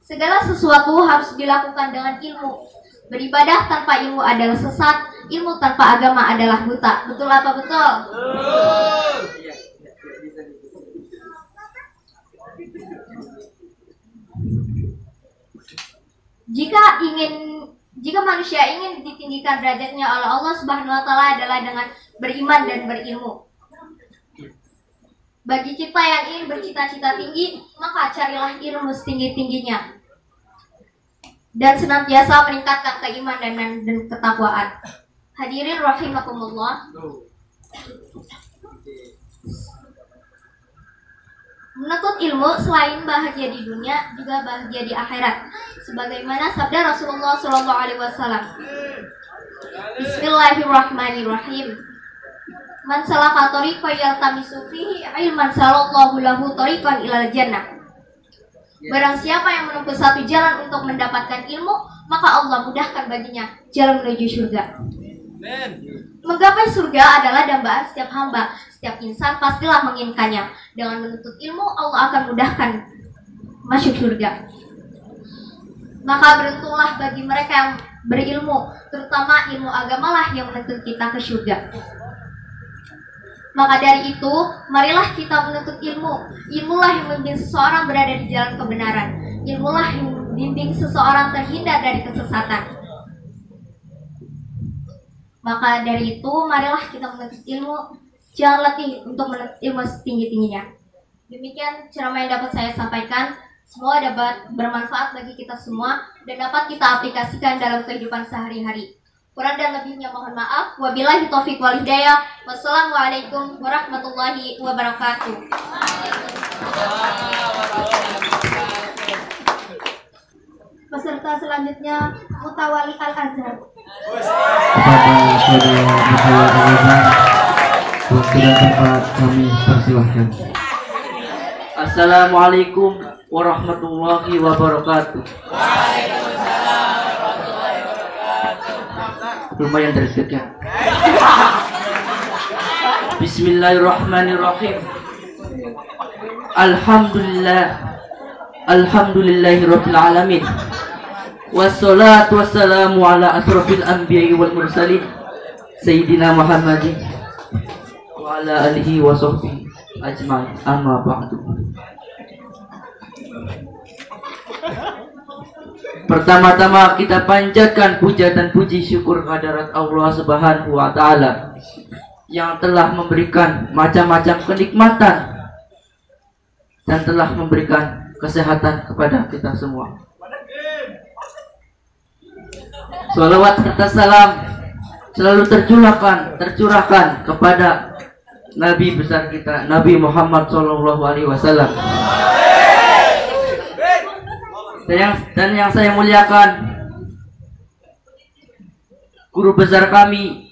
Segala sesuatu harus dilakukan dengan ilmu. Beribadah tanpa ilmu adalah sesat, ilmu tanpa agama adalah buta. Betul apa betul? Jika ingin Jika manusia ingin ditinggikan derajatnya oleh Allah Subhanahu wa taala adalah dengan beriman dan berilmu. Bagi kita yang ingin bercita-cita tinggi, maka carilah ilmu setinggi-tingginya dan senantiasa meningkatkan keimanan dan ketakwaan. Hadirin rahimakumullah. Menuntut ilmu selain bahagia di dunia, juga bahagia di akhirat. Sebagaimana sabda Rasulullah SAW. Bismillahirrahmanirrahim. Man salaka tariqan yaltamisu fihi ilman salallahu lahu tariqan ilal jannah. Barang siapa yang menempuh satu jalan untuk mendapatkan ilmu, maka Allah mudahkan baginya jalan menuju surga. Menggapai surga adalah dambaan setiap hamba. Setiap insan pastilah menginginkannya. Dengan menuntut ilmu, Allah akan mudahkan masuk surga. Maka beruntunglah bagi mereka yang berilmu, terutama ilmu agamalah yang menuntut kita ke surga. Maka dari itu, marilah kita menuntut ilmu. Ilmulah yang membimbing seseorang berada di jalan kebenaran. Ilmulah yang membimbing seseorang terhindar dari kesesatan. Maka dari itu, marilah kita menuntut ilmu. Jangan latih untuk menuntut ilmu setinggi-tingginya. Demikian ceramah yang dapat saya sampaikan. Semoga dapat bermanfaat bagi kita semua dan dapat kita aplikasikan dalam kehidupan sehari-hari. Kurang dan lebihnya mohon maaf. Wabillahi taufiq wal hidayah. Wassalamualaikum warahmatullahi wabarakatuh. Peserta selanjutnya Mutawali Al-Azhar. Kepada saudara Mutawali Al-Azhar, waktu dan tempat kami persilahkan. Assalamualaikum warahmatullahi wabarakatuh. Lumayan terdekat. Bismillahirrahmanirrahim. Alhamdulillahirabbil alamin. Wassalatu wassalamu ala asrofil anbiya'i wal mursalin Sayyidina Muhammadin wa ala alihi wa sahbihi ajma'in, amma ba'du. Pertama-tama kita panjatkan puja dan puji syukur kehadirat Allah Subhanahu wa taala yang telah memberikan macam-macam kenikmatan dan telah memberikan kesehatan kepada kita semua. Salawat serta salam selalu tercurahkan kepada Nabi besar kita, Nabi Muhammad SAW. Dan yang saya muliakan, guru besar kami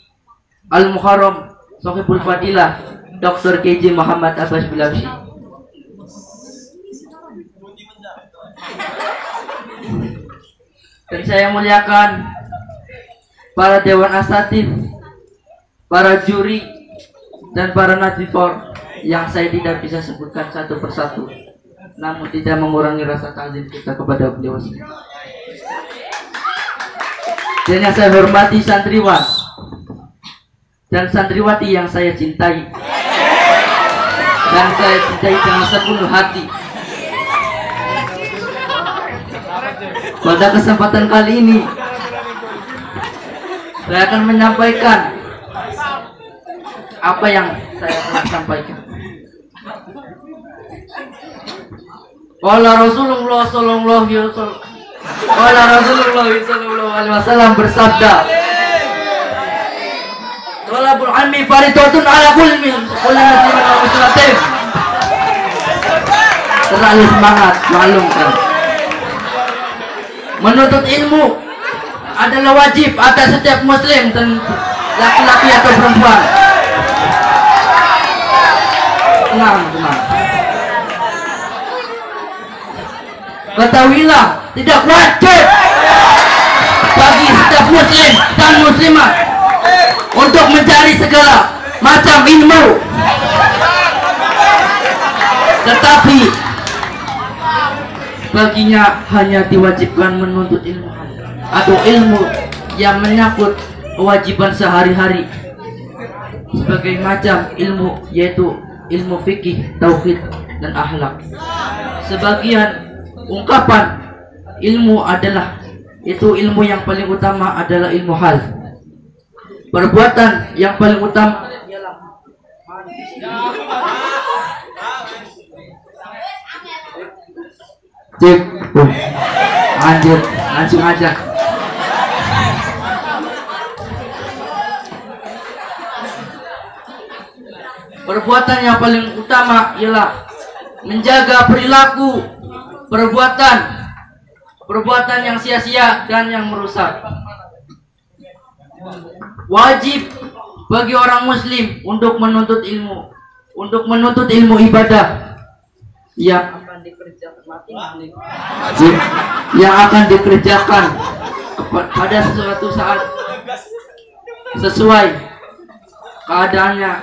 Al-Muharram Sohibul Fadilah Dr. KJ Muhammad Abbas Bilawsi. Dan saya muliakan para dewan asatid, para juri, dan para nadhifar yang saya tidak bisa sebutkan satu persatu, namun tidak mengurangi rasa takzim kita kepada beliau. Dan yang saya hormati santriwan dan santriwati yang saya cintai dan saya cintai dengan sepenuh hati. Pada kesempatan kali ini saya akan menyampaikan apa yang saya telah sampaikan. Rasulullah sallallahu alaihi wasallam bersabda, "Talabul ilmi faridatun ala kulli muslimin wa muslimatin." Terlalu semangat, maklum kan. Menuntut ilmu adalah wajib atas setiap muslim, dan laki-laki atau perempuan. Tenang. Ketahuilah, tidak wajib bagi setiap muslim dan muslimat untuk mencari segala macam ilmu, tetapi baginya hanya diwajibkan menuntut ilmu atau ilmu yang menyangkut kewajiban sehari-hari sebagai macam ilmu, yaitu ilmu fikih, tauhid, dan akhlak. Sebagian ungkapan ilmu adalah itu ilmu yang paling utama adalah ilmu hal. Perbuatan yang paling utama ialah cek. Anjir, langsung aja. Perbuatan yang paling utama ialah menjaga perilaku, perbuatan yang sia-sia dan yang merusak. Wajib bagi orang muslim untuk menuntut ilmu ibadah yang akan dikerjakan pada suatu saat sesuai keadaannya,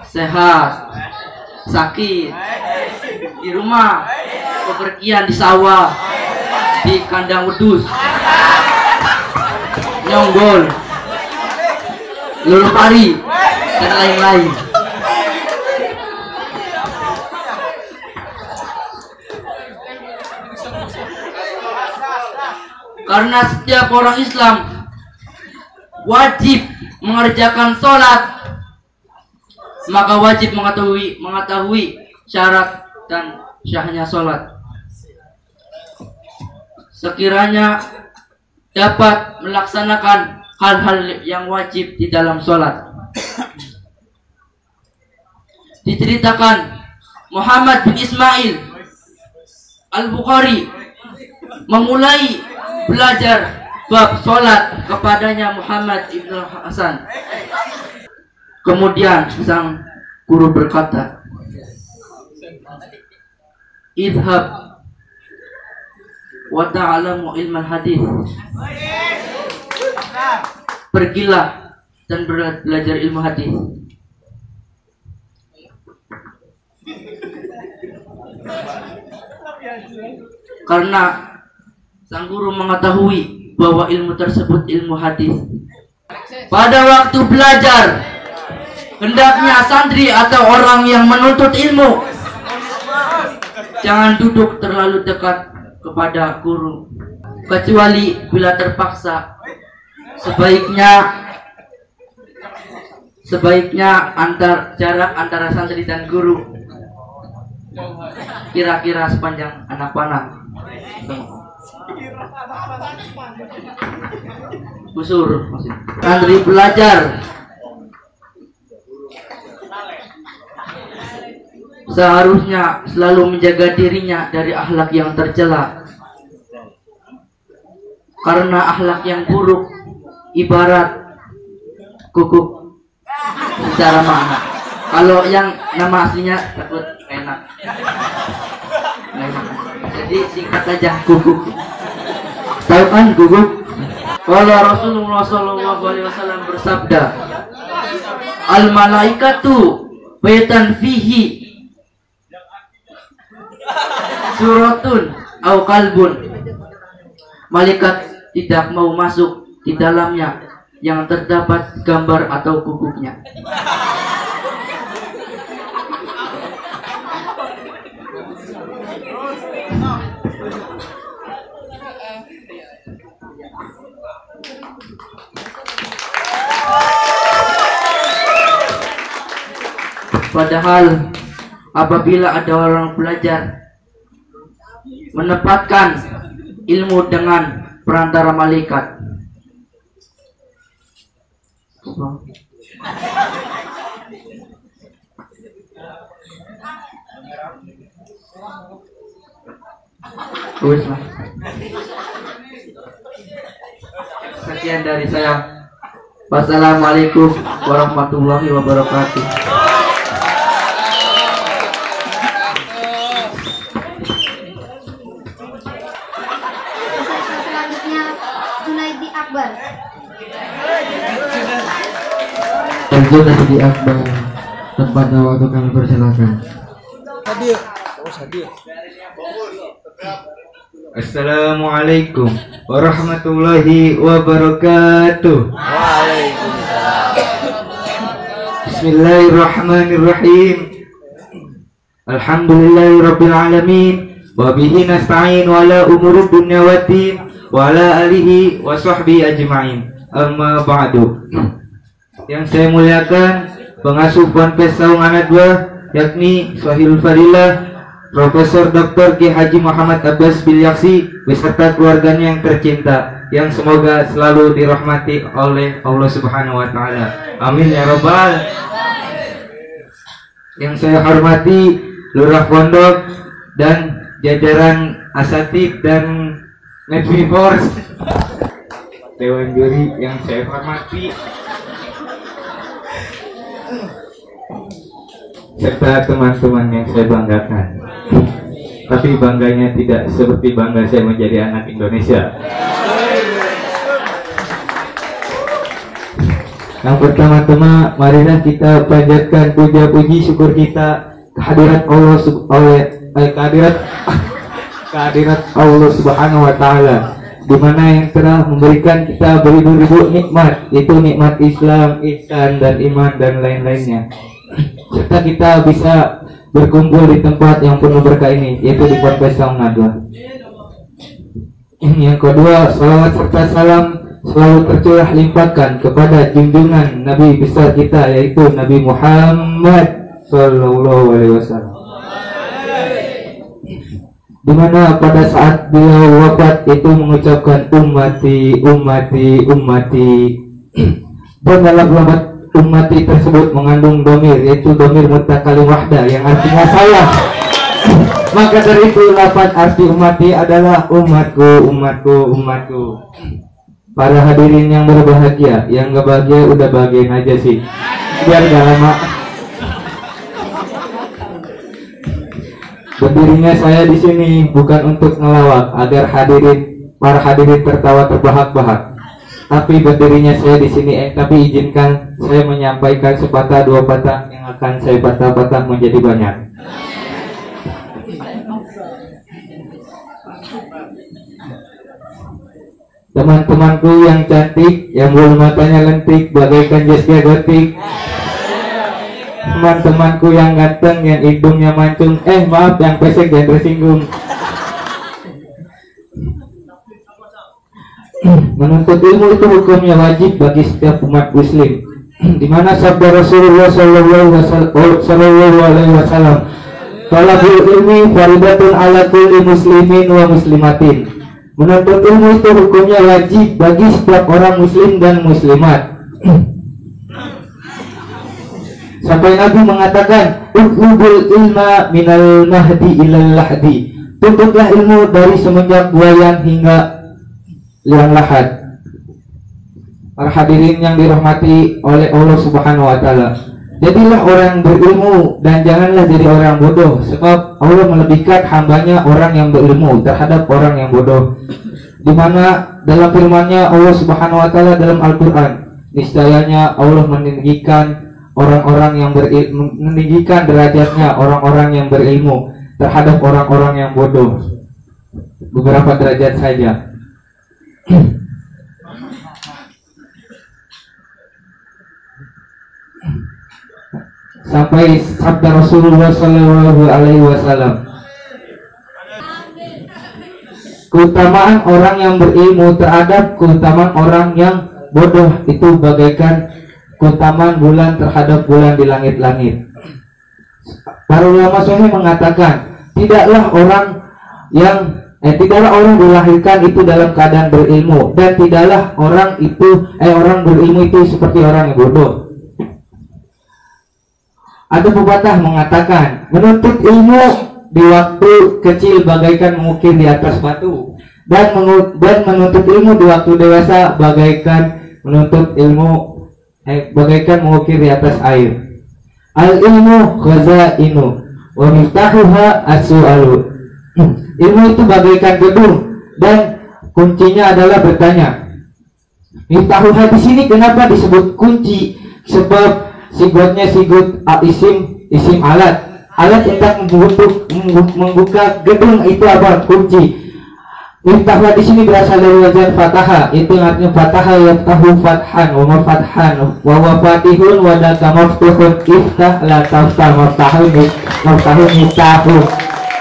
sehat, sakit, di rumah, bepergian di sawah, di kandang wedus, nyonggol, lulu pari, dan lain-lain. Karena setiap orang Islam wajib mengerjakan sholat, maka wajib mengetahui syarat dan syahnya sholat. Sekiranya dapat melaksanakan hal-hal yang wajib di dalam sholat. Diceritakan Muhammad bin Ismail Al-Bukhari memulai belajar bab sholat kepadanya Muhammad ibn Hasan. Kemudian sang guru berkata, idhab wa ta'alamu ilman hadis. Pergilah dan belajar ilmu hadis. Karena sang guru mengetahui bahwa ilmu tersebut ilmu hadis. Pada waktu belajar, hendaknya santri atau orang yang menuntut ilmu jangan duduk terlalu dekat kepada guru, kecuali bila terpaksa. Sebaiknya jarak antara santri dan guru kira-kira sepanjang anak panah. Busur santri belajar seharusnya selalu menjaga dirinya dari akhlak yang tercela, karena akhlak yang buruk ibarat guguk secara makna. Kalau yang nama aslinya takut enak. Jadi singkat aja guguk. Tahu kan guguk? Kalau Rasulullah SAW bersabda, al malaikatu baitan fihi suratun au kalbun. Malaikat tidak mau masuk di dalamnya yang terdapat gambar atau guguknya. Padahal apabila ada orang belajar menempatkan ilmu dengan perantara malaikat, sekian dari saya. Wassalamualaikum warahmatullahi wabarakatuh. Lanjut di Akbar, tempat dan waktu kami persilakan. Assalamualaikum warahmatullahi wabarakatuh. Waalaikumsalam. Bismillahirrahmanirrahim. Alhamdulillahirabbil alamin wa bihi nasta'in wa ala umurid dunya waddin. wa ala alihi wa sahbihi ajma'in. Amma ba'du. Yang saya muliakan pengasuh Ponpes Saung Anak 2, yakni Sahibul Fadilah Profesor Dr. Ki Haji Muhammad Abbas Bilyasi beserta keluarganya yang tercinta, yang semoga selalu dirahmati oleh Allah Subhanahu wa taala. Amin ya rabbal. Yang saya hormati Lurah Pondok dan jajaran asatid dan Netvi Force, Dewan Juri yang saya hormati, serta teman-teman yang saya banggakan. Tapi bangganya tidak seperti bangga saya menjadi anak Indonesia. Yang pertama-tama, marilah kita panjatkan puja-puji syukur kita kehadirat Allah kehadirat Allah Subhanahu wa taala, di mana yang telah memberikan kita beribu-ribu nikmat, yaitu nikmat Islam, ihsan dan iman dan lain-lainnya. Serta kita bisa berkumpul di tempat yang penuh berkah ini, yaitu di Ponpes Saung Anak 2. Yang kedua, salawat serta salam selalu tercurah limpahkan kepada junjungan Nabi besar kita, yaitu Nabi Muhammad Sallallahu Alaihi Wasallam, di mana pada saat beliau wafat itu mengucapkan ummati ummati ummati, dan dalam lafaz ummati tersebut mengandung domir, yaitu domir mutakalim wahda yang artinya saya. Maka dari itu lafaz arti ummati adalah umatku umatku umatku. Para hadirin yang berbahagia, yang gak bahagia udah bahagiain aja sih, biar gak lama. Berdirinya saya di sini bukan untuk ngelawak agar para hadirin tertawa terbahak-bahak. Tapi berdirinya saya di sini, tapi izinkan saya menyampaikan sepatah dua patah yang akan saya patah-patah menjadi banyak. Teman-temanku yang cantik, yang bulu matanya lentik bagaikan Zaskia Gotik. Teman-temanku yang ganteng, yang hidungnya mancung, maaf yang pesek dan tersinggung. Menuntut ilmu itu hukumnya wajib bagi setiap umat muslim, di mana sabda Rasulullah Sallallahu Alaihi Wasallam, talabul ilmi faridatun ala kulli muslimin wa muslimatin. Menuntut ilmu itu hukumnya wajib bagi setiap orang muslim dan muslimat. Sampai Nabi mengatakan, utlubul ilma minal mahdi ilal lahdi. Tuntutlah ilmu dari semenjak buayan hingga liang lahat. Para hadirin yang dirahmati oleh Allah Subhanahu wa taala, jadilah orang berilmu dan janganlah jadi orang bodoh, sebab Allah melebihkan hambanya orang yang berilmu terhadap orang yang bodoh. Di mana dalam firman-Nya Allah Subhanahu wa taala dalam Al-Qur'an, niscayanya Allah meninggikan orang-orang yang berilmu, meninggikan derajatnya orang-orang yang berilmu terhadap orang-orang yang bodoh, beberapa derajat saja. Sampai sabda Rasulullah Sallallahu Alaihi Wasallam, keutamaan orang yang berilmu terhadap keutamaan orang yang bodoh itu bagaikan keutamaan bulan terhadap bulan di langit-langit. Para ulama sahih mengatakan, tidaklah orang dilahirkan itu dalam keadaan berilmu, dan tidaklah orang berilmu itu seperti orang yang bodoh. Ada pepatah mengatakan, menuntut ilmu di waktu kecil bagaikan mengukir di atas batu, dan menuntut ilmu di waktu dewasa bagaikan mengukir di atas air. Al ilmu khazainu wa miftahuha as-su'alu. Ilmu itu bagaikan gedung dan kuncinya adalah bertanya. Miftahuha di sini kenapa disebut kunci? Sebab sigotnya sigot isim alat untuk membuka gedung itu apa? Kunci. Miftahlah di sini berasal dari wazan fataha, itu artinya fataha yaftahu fathan wa fathan wa fatihun wa daka maftuhun iftah la taftah maftahun miftahu.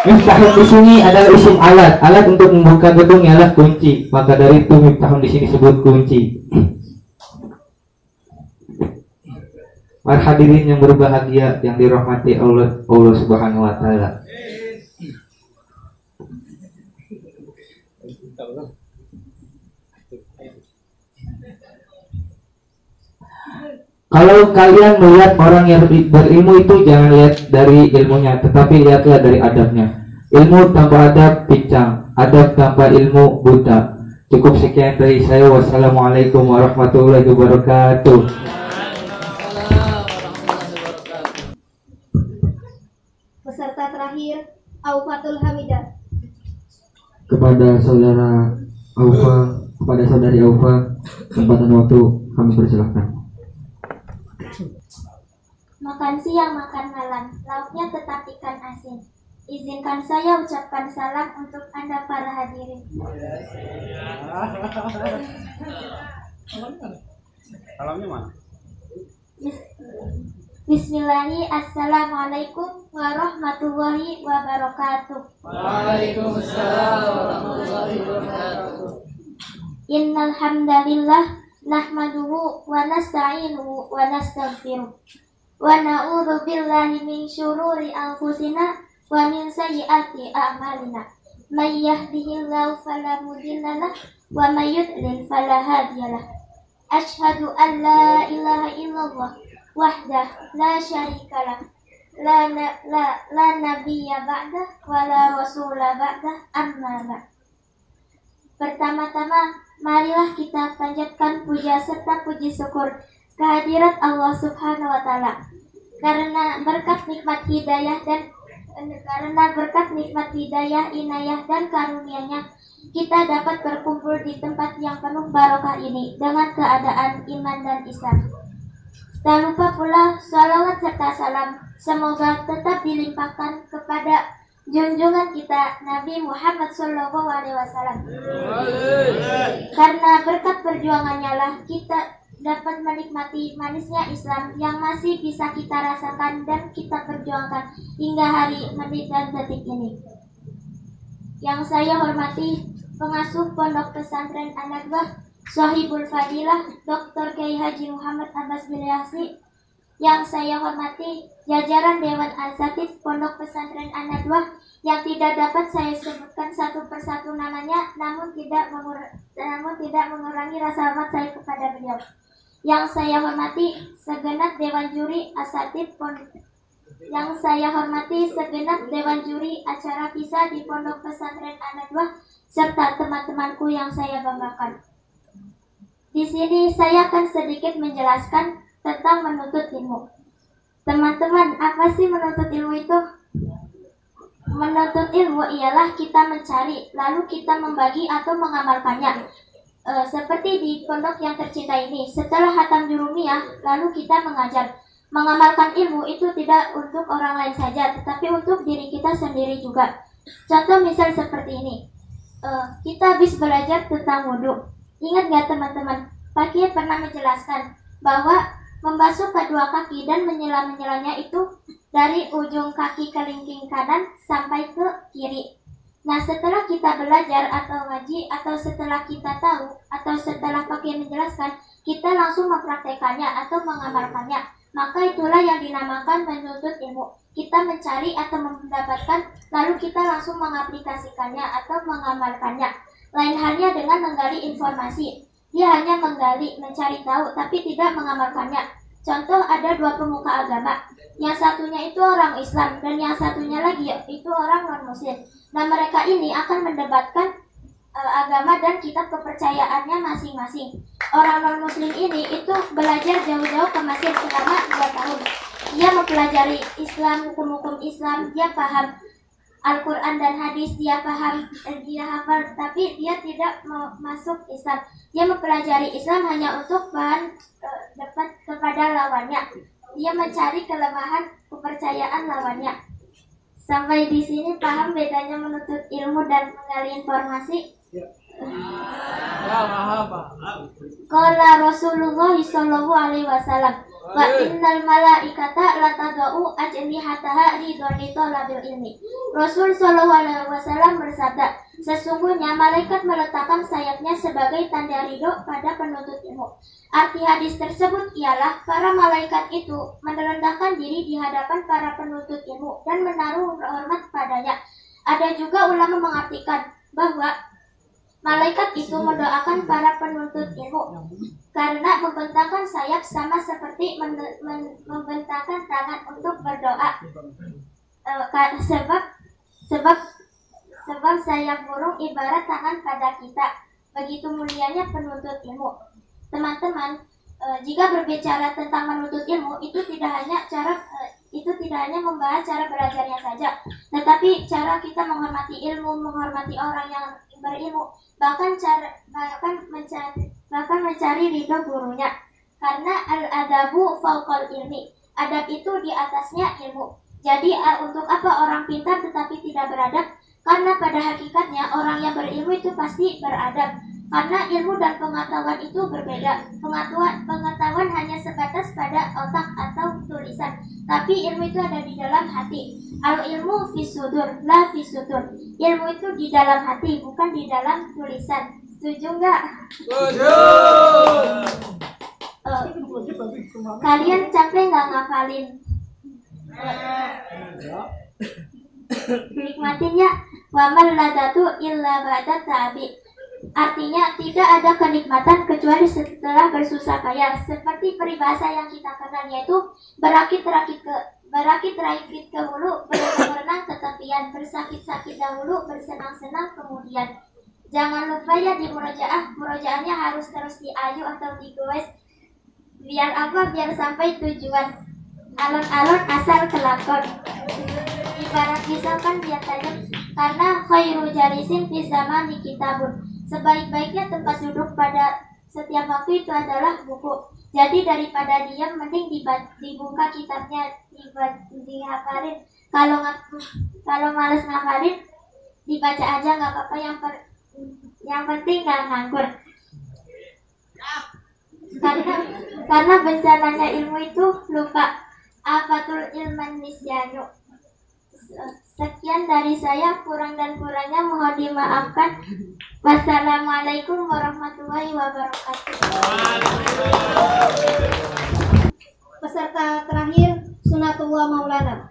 Miftahun di sini adalah isim alat. Alat untuk membuka gedung ialah kunci. Maka dari itu miftahun di sini disebut kunci. Para hadirin yang berbahagia yang dirahmati Allah Subhanahu wa taala. Kalau kalian melihat orang yang berilmu itu jangan lihat dari ilmunya, tetapi lihatlah dari adabnya. Ilmu tanpa adab pincang, adab tanpa ilmu buta. Cukup sekian dari saya. Wassalamualaikum warahmatullahi wabarakatuh. Peserta terakhir, Aufatul Hamidah. Kepada saudara Aufa, kepada saudari Aufa, kesempatan waktu kami persilahkan. Makan siang, makan malam, lauknya tetap ikan asin. Izinkan saya ucapkan salam untuk Anda para hadirin. Salamnya mana? Bismillahi, assalamualaikum warahmatullahi wabarakatuh. Waalaikumsalam warahmatullahi wabarakatuh. Innal hamdalillah nahmaduhu wa nasta'inuhu wa nastaghfiruh. Wa na'udzu billahi min syururi anfusina wa min sayyiati a'malina. May yahdihillahu fala mudilla lahu wa may yudlil fala hadiyalah. Asyhadu an la ilaha illallah wahdah la syarikalah la nabiyya ba'dah wa la rasula ba'dah amma ba'd. Pertama-tama marilah kita panjatkan puja serta puji syukur kehadirat Allah Subhanahu wa taala. Karena berkat nikmat hidayah, inayah dan karunia-Nya, kita dapat berkumpul di tempat yang penuh barokah ini dengan keadaan iman dan Islam. Tak lupa pula salawat serta salam semoga tetap dilimpahkan kepada junjungan kita Nabi Muhammad SAW. Karena berkat perjuangannya lah kita dapat menikmati manisnya Islam yang masih bisa kita rasakan dan kita perjuangkan hingga hari, menit, dan detik ini. Yang saya hormati pengasuh Pondok Pesantren An-Nadwah, Shahibul Fadilah, Dr. Kiai Haji Muhammad Abbas Bilyasi. Yang saya hormati jajaran Dewan Asatidz Pondok Pesantren An-Nadwah yang tidak dapat saya sebutkan satu persatu namanya, namun tidak mengurangi rasa hormat saya kepada beliau. Yang saya hormati segenap Dewan Juri Asatidz Dewan Juri acara visa di Pondok Pesantren An-Nadwah serta teman-temanku yang saya banggakan. Di sini saya akan sedikit menjelaskan tentang menuntut ilmu. Teman-teman, apa sih menuntut ilmu itu? Menuntut ilmu ialah kita mencari, lalu kita membagi atau mengamalkannya. Seperti di pondok yang tercinta ini, setelah hatam jurumiyah, lalu kita mengajar. Mengamalkan ilmu itu tidak untuk orang lain saja, tetapi untuk diri kita sendiri juga. Contoh misal seperti ini, kita habis belajar tentang wudhu. Ingat nggak teman-teman, Pak Kiai pernah menjelaskan bahwa membasuh kedua kaki dan menyela-menyelanya itu dari ujung kaki kelingking kanan sampai ke kiri. Nah, setelah kita belajar atau ngaji, atau setelah kita tahu, atau setelah Pak Kiai menjelaskan, kita langsung mempraktekannya atau mengamalkannya. Maka itulah yang dinamakan menuntut ilmu. Kita mencari atau mendapatkan, lalu kita langsung mengaplikasikannya atau mengamalkannya. Lain halnya dengan menggali informasi. Dia hanya menggali, mencari tahu, tapi tidak mengamalkannya. Contoh, ada dua pemuka agama. Yang satunya itu orang Islam, dan yang satunya lagi itu orang non-Muslim. Nah, mereka ini akan mendebatkan agama dan kitab kepercayaannya masing-masing. Orang non-Muslim ini itu belajar jauh-jauh ke Mesir selama 2 tahun. Dia mempelajari Islam, hukum-hukum Islam, dia paham Al-Quran dan hadis, dia paham, dia hafal, tapi dia tidak masuk Islam. Dia mempelajari Islam hanya untuk bahan dapat kepada lawannya. Dia mencari kelemahan kepercayaan lawannya. Sampai di sini paham bedanya menuntut ilmu dan menggali informasi? Qala Rasulullah sallallahu alaihi wasallam, Wa innal malaikata latadau ajnihataha ridwan li talabil ilmi. Rasul sallallahu alaihi wasallam bersabda, sesungguhnya malaikat meletakkan sayapnya sebagai tanda ridho pada penuntut ilmu. Arti hadis tersebut ialah para malaikat itu merendahkan diri di hadapan para penuntut ilmu dan menaruh hormat padanya. Ada juga ulama mengartikan bahwa malaikat itu mendoakan para penuntut ilmu karena membentangkan sayap sama seperti membentangkan tangan untuk berdoa. Sebab sayap burung ibarat tangan pada kita. Begitu mulianya penuntut ilmu. Teman-teman, jika berbicara tentang menuntut ilmu itu tidak hanya membahas cara belajarnya saja, tetapi cara kita menghormati ilmu, menghormati orang yang berilmu, bahkan mencari ridho gurunya. Karena al-adabu fauqal ilmi, adab itu di atasnya ilmu. Jadi untuk apa orang pintar tetapi tidak beradab? Karena pada hakikatnya orang yang berilmu itu pasti beradab. Karena ilmu dan pengetahuan itu berbeda. Pengetahuan hanya sebatas pada otak atau tulisan, tapi ilmu itu ada di dalam hati. Al-ilmu fi sudur, la fi sudur. Ilmu itu di dalam hati, bukan di dalam tulisan. Setuju nggak? Setuju. Kalian capek nggak ngafalin? Nikmatin ya. Wa mal ladatu illa ba'da tabi. Artinya tidak ada kenikmatan kecuali setelah bersusah payah. Seperti peribahasa yang kita kenal, yaitu berakit-rakit ke hulu, berenang ke tepian, bersakit-sakit dahulu, bersenang-senang kemudian. Jangan lupa ya di murojaahnya harus terus diayu atau digoes. Biar apa? Biar sampai tujuan. Alon-alon asal kelakon. Ibarat pisau kan biar tajam. Karena khairu jalisin fi zamani kitabun. Sebaik-baiknya tempat duduk pada setiap waktu itu adalah buku. Jadi daripada diam, mending dibuka kitabnya, dihafalin. Kalau malas ngafalin, dibaca aja nggak apa-apa. Yang penting nggak nganggur. Karena bencananya ilmu itu lupa. Afatul ilman nisyanu. Sekian dari saya, kurang dan kurangnya mohon dimaafkan. Wassalamualaikum warahmatullahi wabarakatuh. Peserta terakhir Sunatullah Maulana.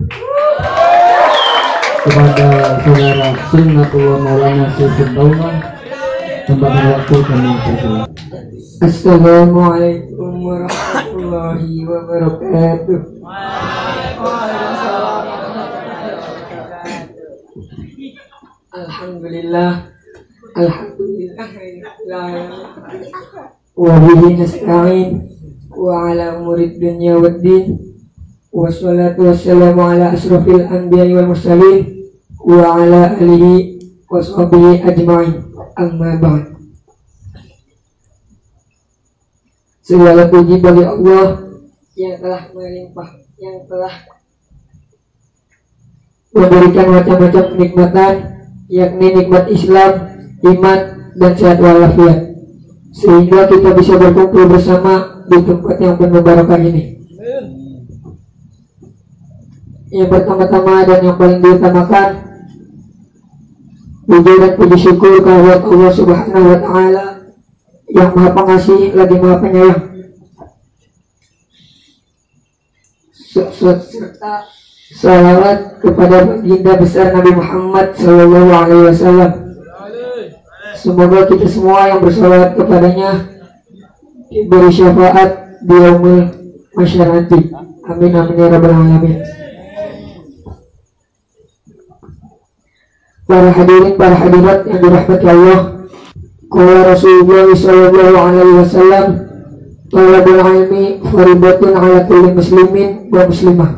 Kepada saudara Sunatullah Maulana Syekh Daulah, tambahkan waktu kami berdoa. Assalamualaikum warahmatullahi wabarakatuh. Alhamdulillah wa bihi nasta'in wa ala umuri dunya waddin wassalatu wassalamu ala asrafil anbiya'i wal mursalin wa ala alihi wa sahbihi ajma'in, amma ba'd. Segala puji bagi Allah yang telah melimpah, yang telah memberikan macam-macam kenikmatan, yakni nikmat Islam, iman, dan sehat walafiat, sehingga kita bisa berkumpul bersama di tempat yang penuh barokah ini. Yang pertama-tama dan yang paling diutamakan, puji dan puji syukur kehadirat Allah Subhanahu wa Ta'ala yang Maha Pengasih lagi Maha Penyayang, serta salawat kepada baginda besar Nabi Muhammad Sallallahu Alaihi Wasallam. Semoga kita semua yang bersalawat kepadanya diberi syafaat di yaumil mahsyar nanti. Amin amin ya rabbal alamin. Para hadirin, para hadirat yang dirahmati Allah, qala Rasulullah Sallallahu Alaihi Wasallam, talabul ilmi faridatun ala kulli muslimin wa muslimah.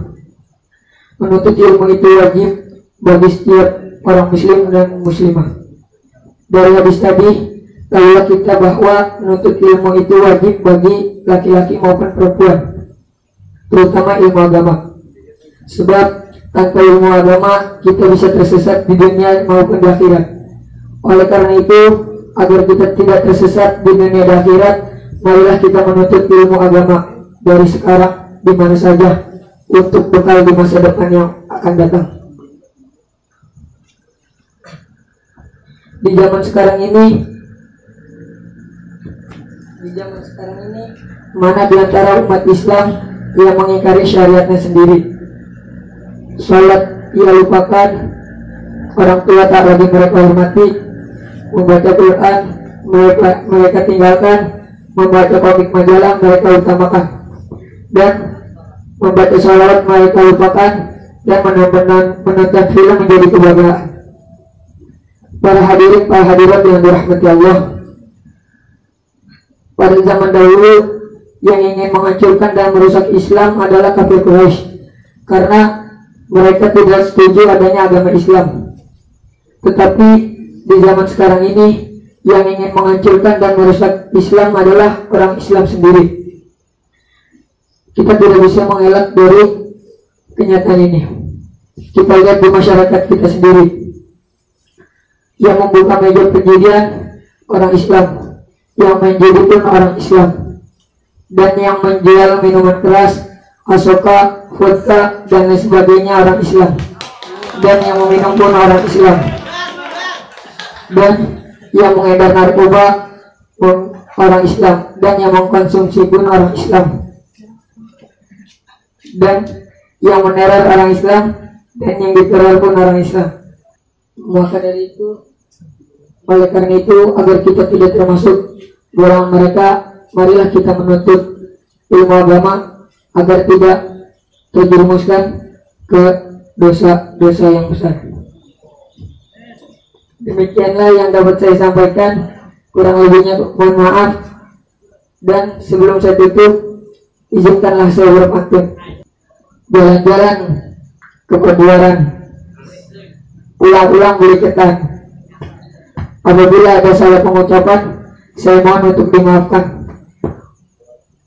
Menuntut ilmu itu wajib bagi setiap orang muslim dan muslimah. Dari hadis tadi, tahulah kita bahwa menuntut ilmu itu wajib bagi laki-laki maupun perempuan, terutama ilmu agama. Sebab tanpa ilmu agama kita bisa tersesat di dunia maupun di akhirat. Oleh karena itu, agar kita tidak tersesat di dunia dan akhirat, marilah kita menuntut ilmu agama dari sekarang di mana saja untuk bekal di masa depan yang akan datang. Di zaman sekarang ini, mana di antara umat Islam yang mengingkari syariatnya sendiri? Salat ia lupakan, orang tua tak lagi mereka hormati, membaca Quran mereka tinggalkan, membaca komik majalah mereka utamakan, dan membaca sholawat mereka lupakan, dan menonton film menjadi kebahagiaan. Para hadirat yang dirahmati Allah, pada zaman dahulu yang ingin menghancurkan dan merusak Islam adalah kafir Quraisy, karena mereka tidak setuju adanya agama Islam. Tetapi di zaman sekarang ini yang ingin menghancurkan dan merusak Islam adalah orang Islam sendiri. Kita tidak bisa mengelak dari kenyataan ini. Kita lihat di masyarakat kita sendiri. Yang membuka meja perjudian orang Islam, yang main judi pun orang Islam, dan yang menjual minuman keras, asoka, vodka, dan lain sebagainya orang Islam, dan yang meminum pun orang Islam, dan yang mengedar narkoba pun orang Islam, dan yang mengkonsumsi pun orang Islam, dan yang meneror orang Islam, dan yang diteror pun orang Islam. Maka dari itu, oleh karena itu, agar kita tidak termasuk golongan mereka, marilah kita menuntut ilmu agama agar tidak terjerumuskan ke dosa-dosa yang besar. Demikianlah yang dapat saya sampaikan, kurang lebihnya mohon maaf. Dan sebelum saya tutup, izinkanlah saya berpantun. Jalan-jalan ke Paduaran, ulang-ulang beli ketan. Apabila ada salah pengucapan, saya mohon untuk dimaafkan.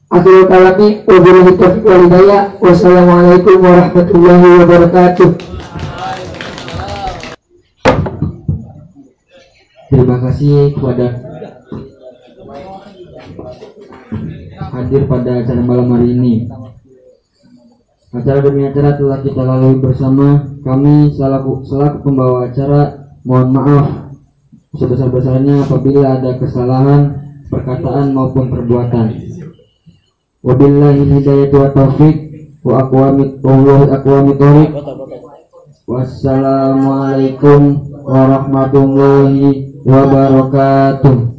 Akhirul kalami, wabillahi taufiq wal hidayah. Wassalamualaikum warahmatullahi wabarakatuh. Terima kasih kepada hadir pada acara malam hari ini. Acara demi acara telah kita lalui bersama. Kami selaku pembawa acara mohon maaf sebesar-besarnya apabila ada kesalahan perkataan maupun perbuatan. Wabillahi hidayatu wa taufiq wa aqwamit thoriq. Wassalamualaikum warahmatullahi wabarakatuh.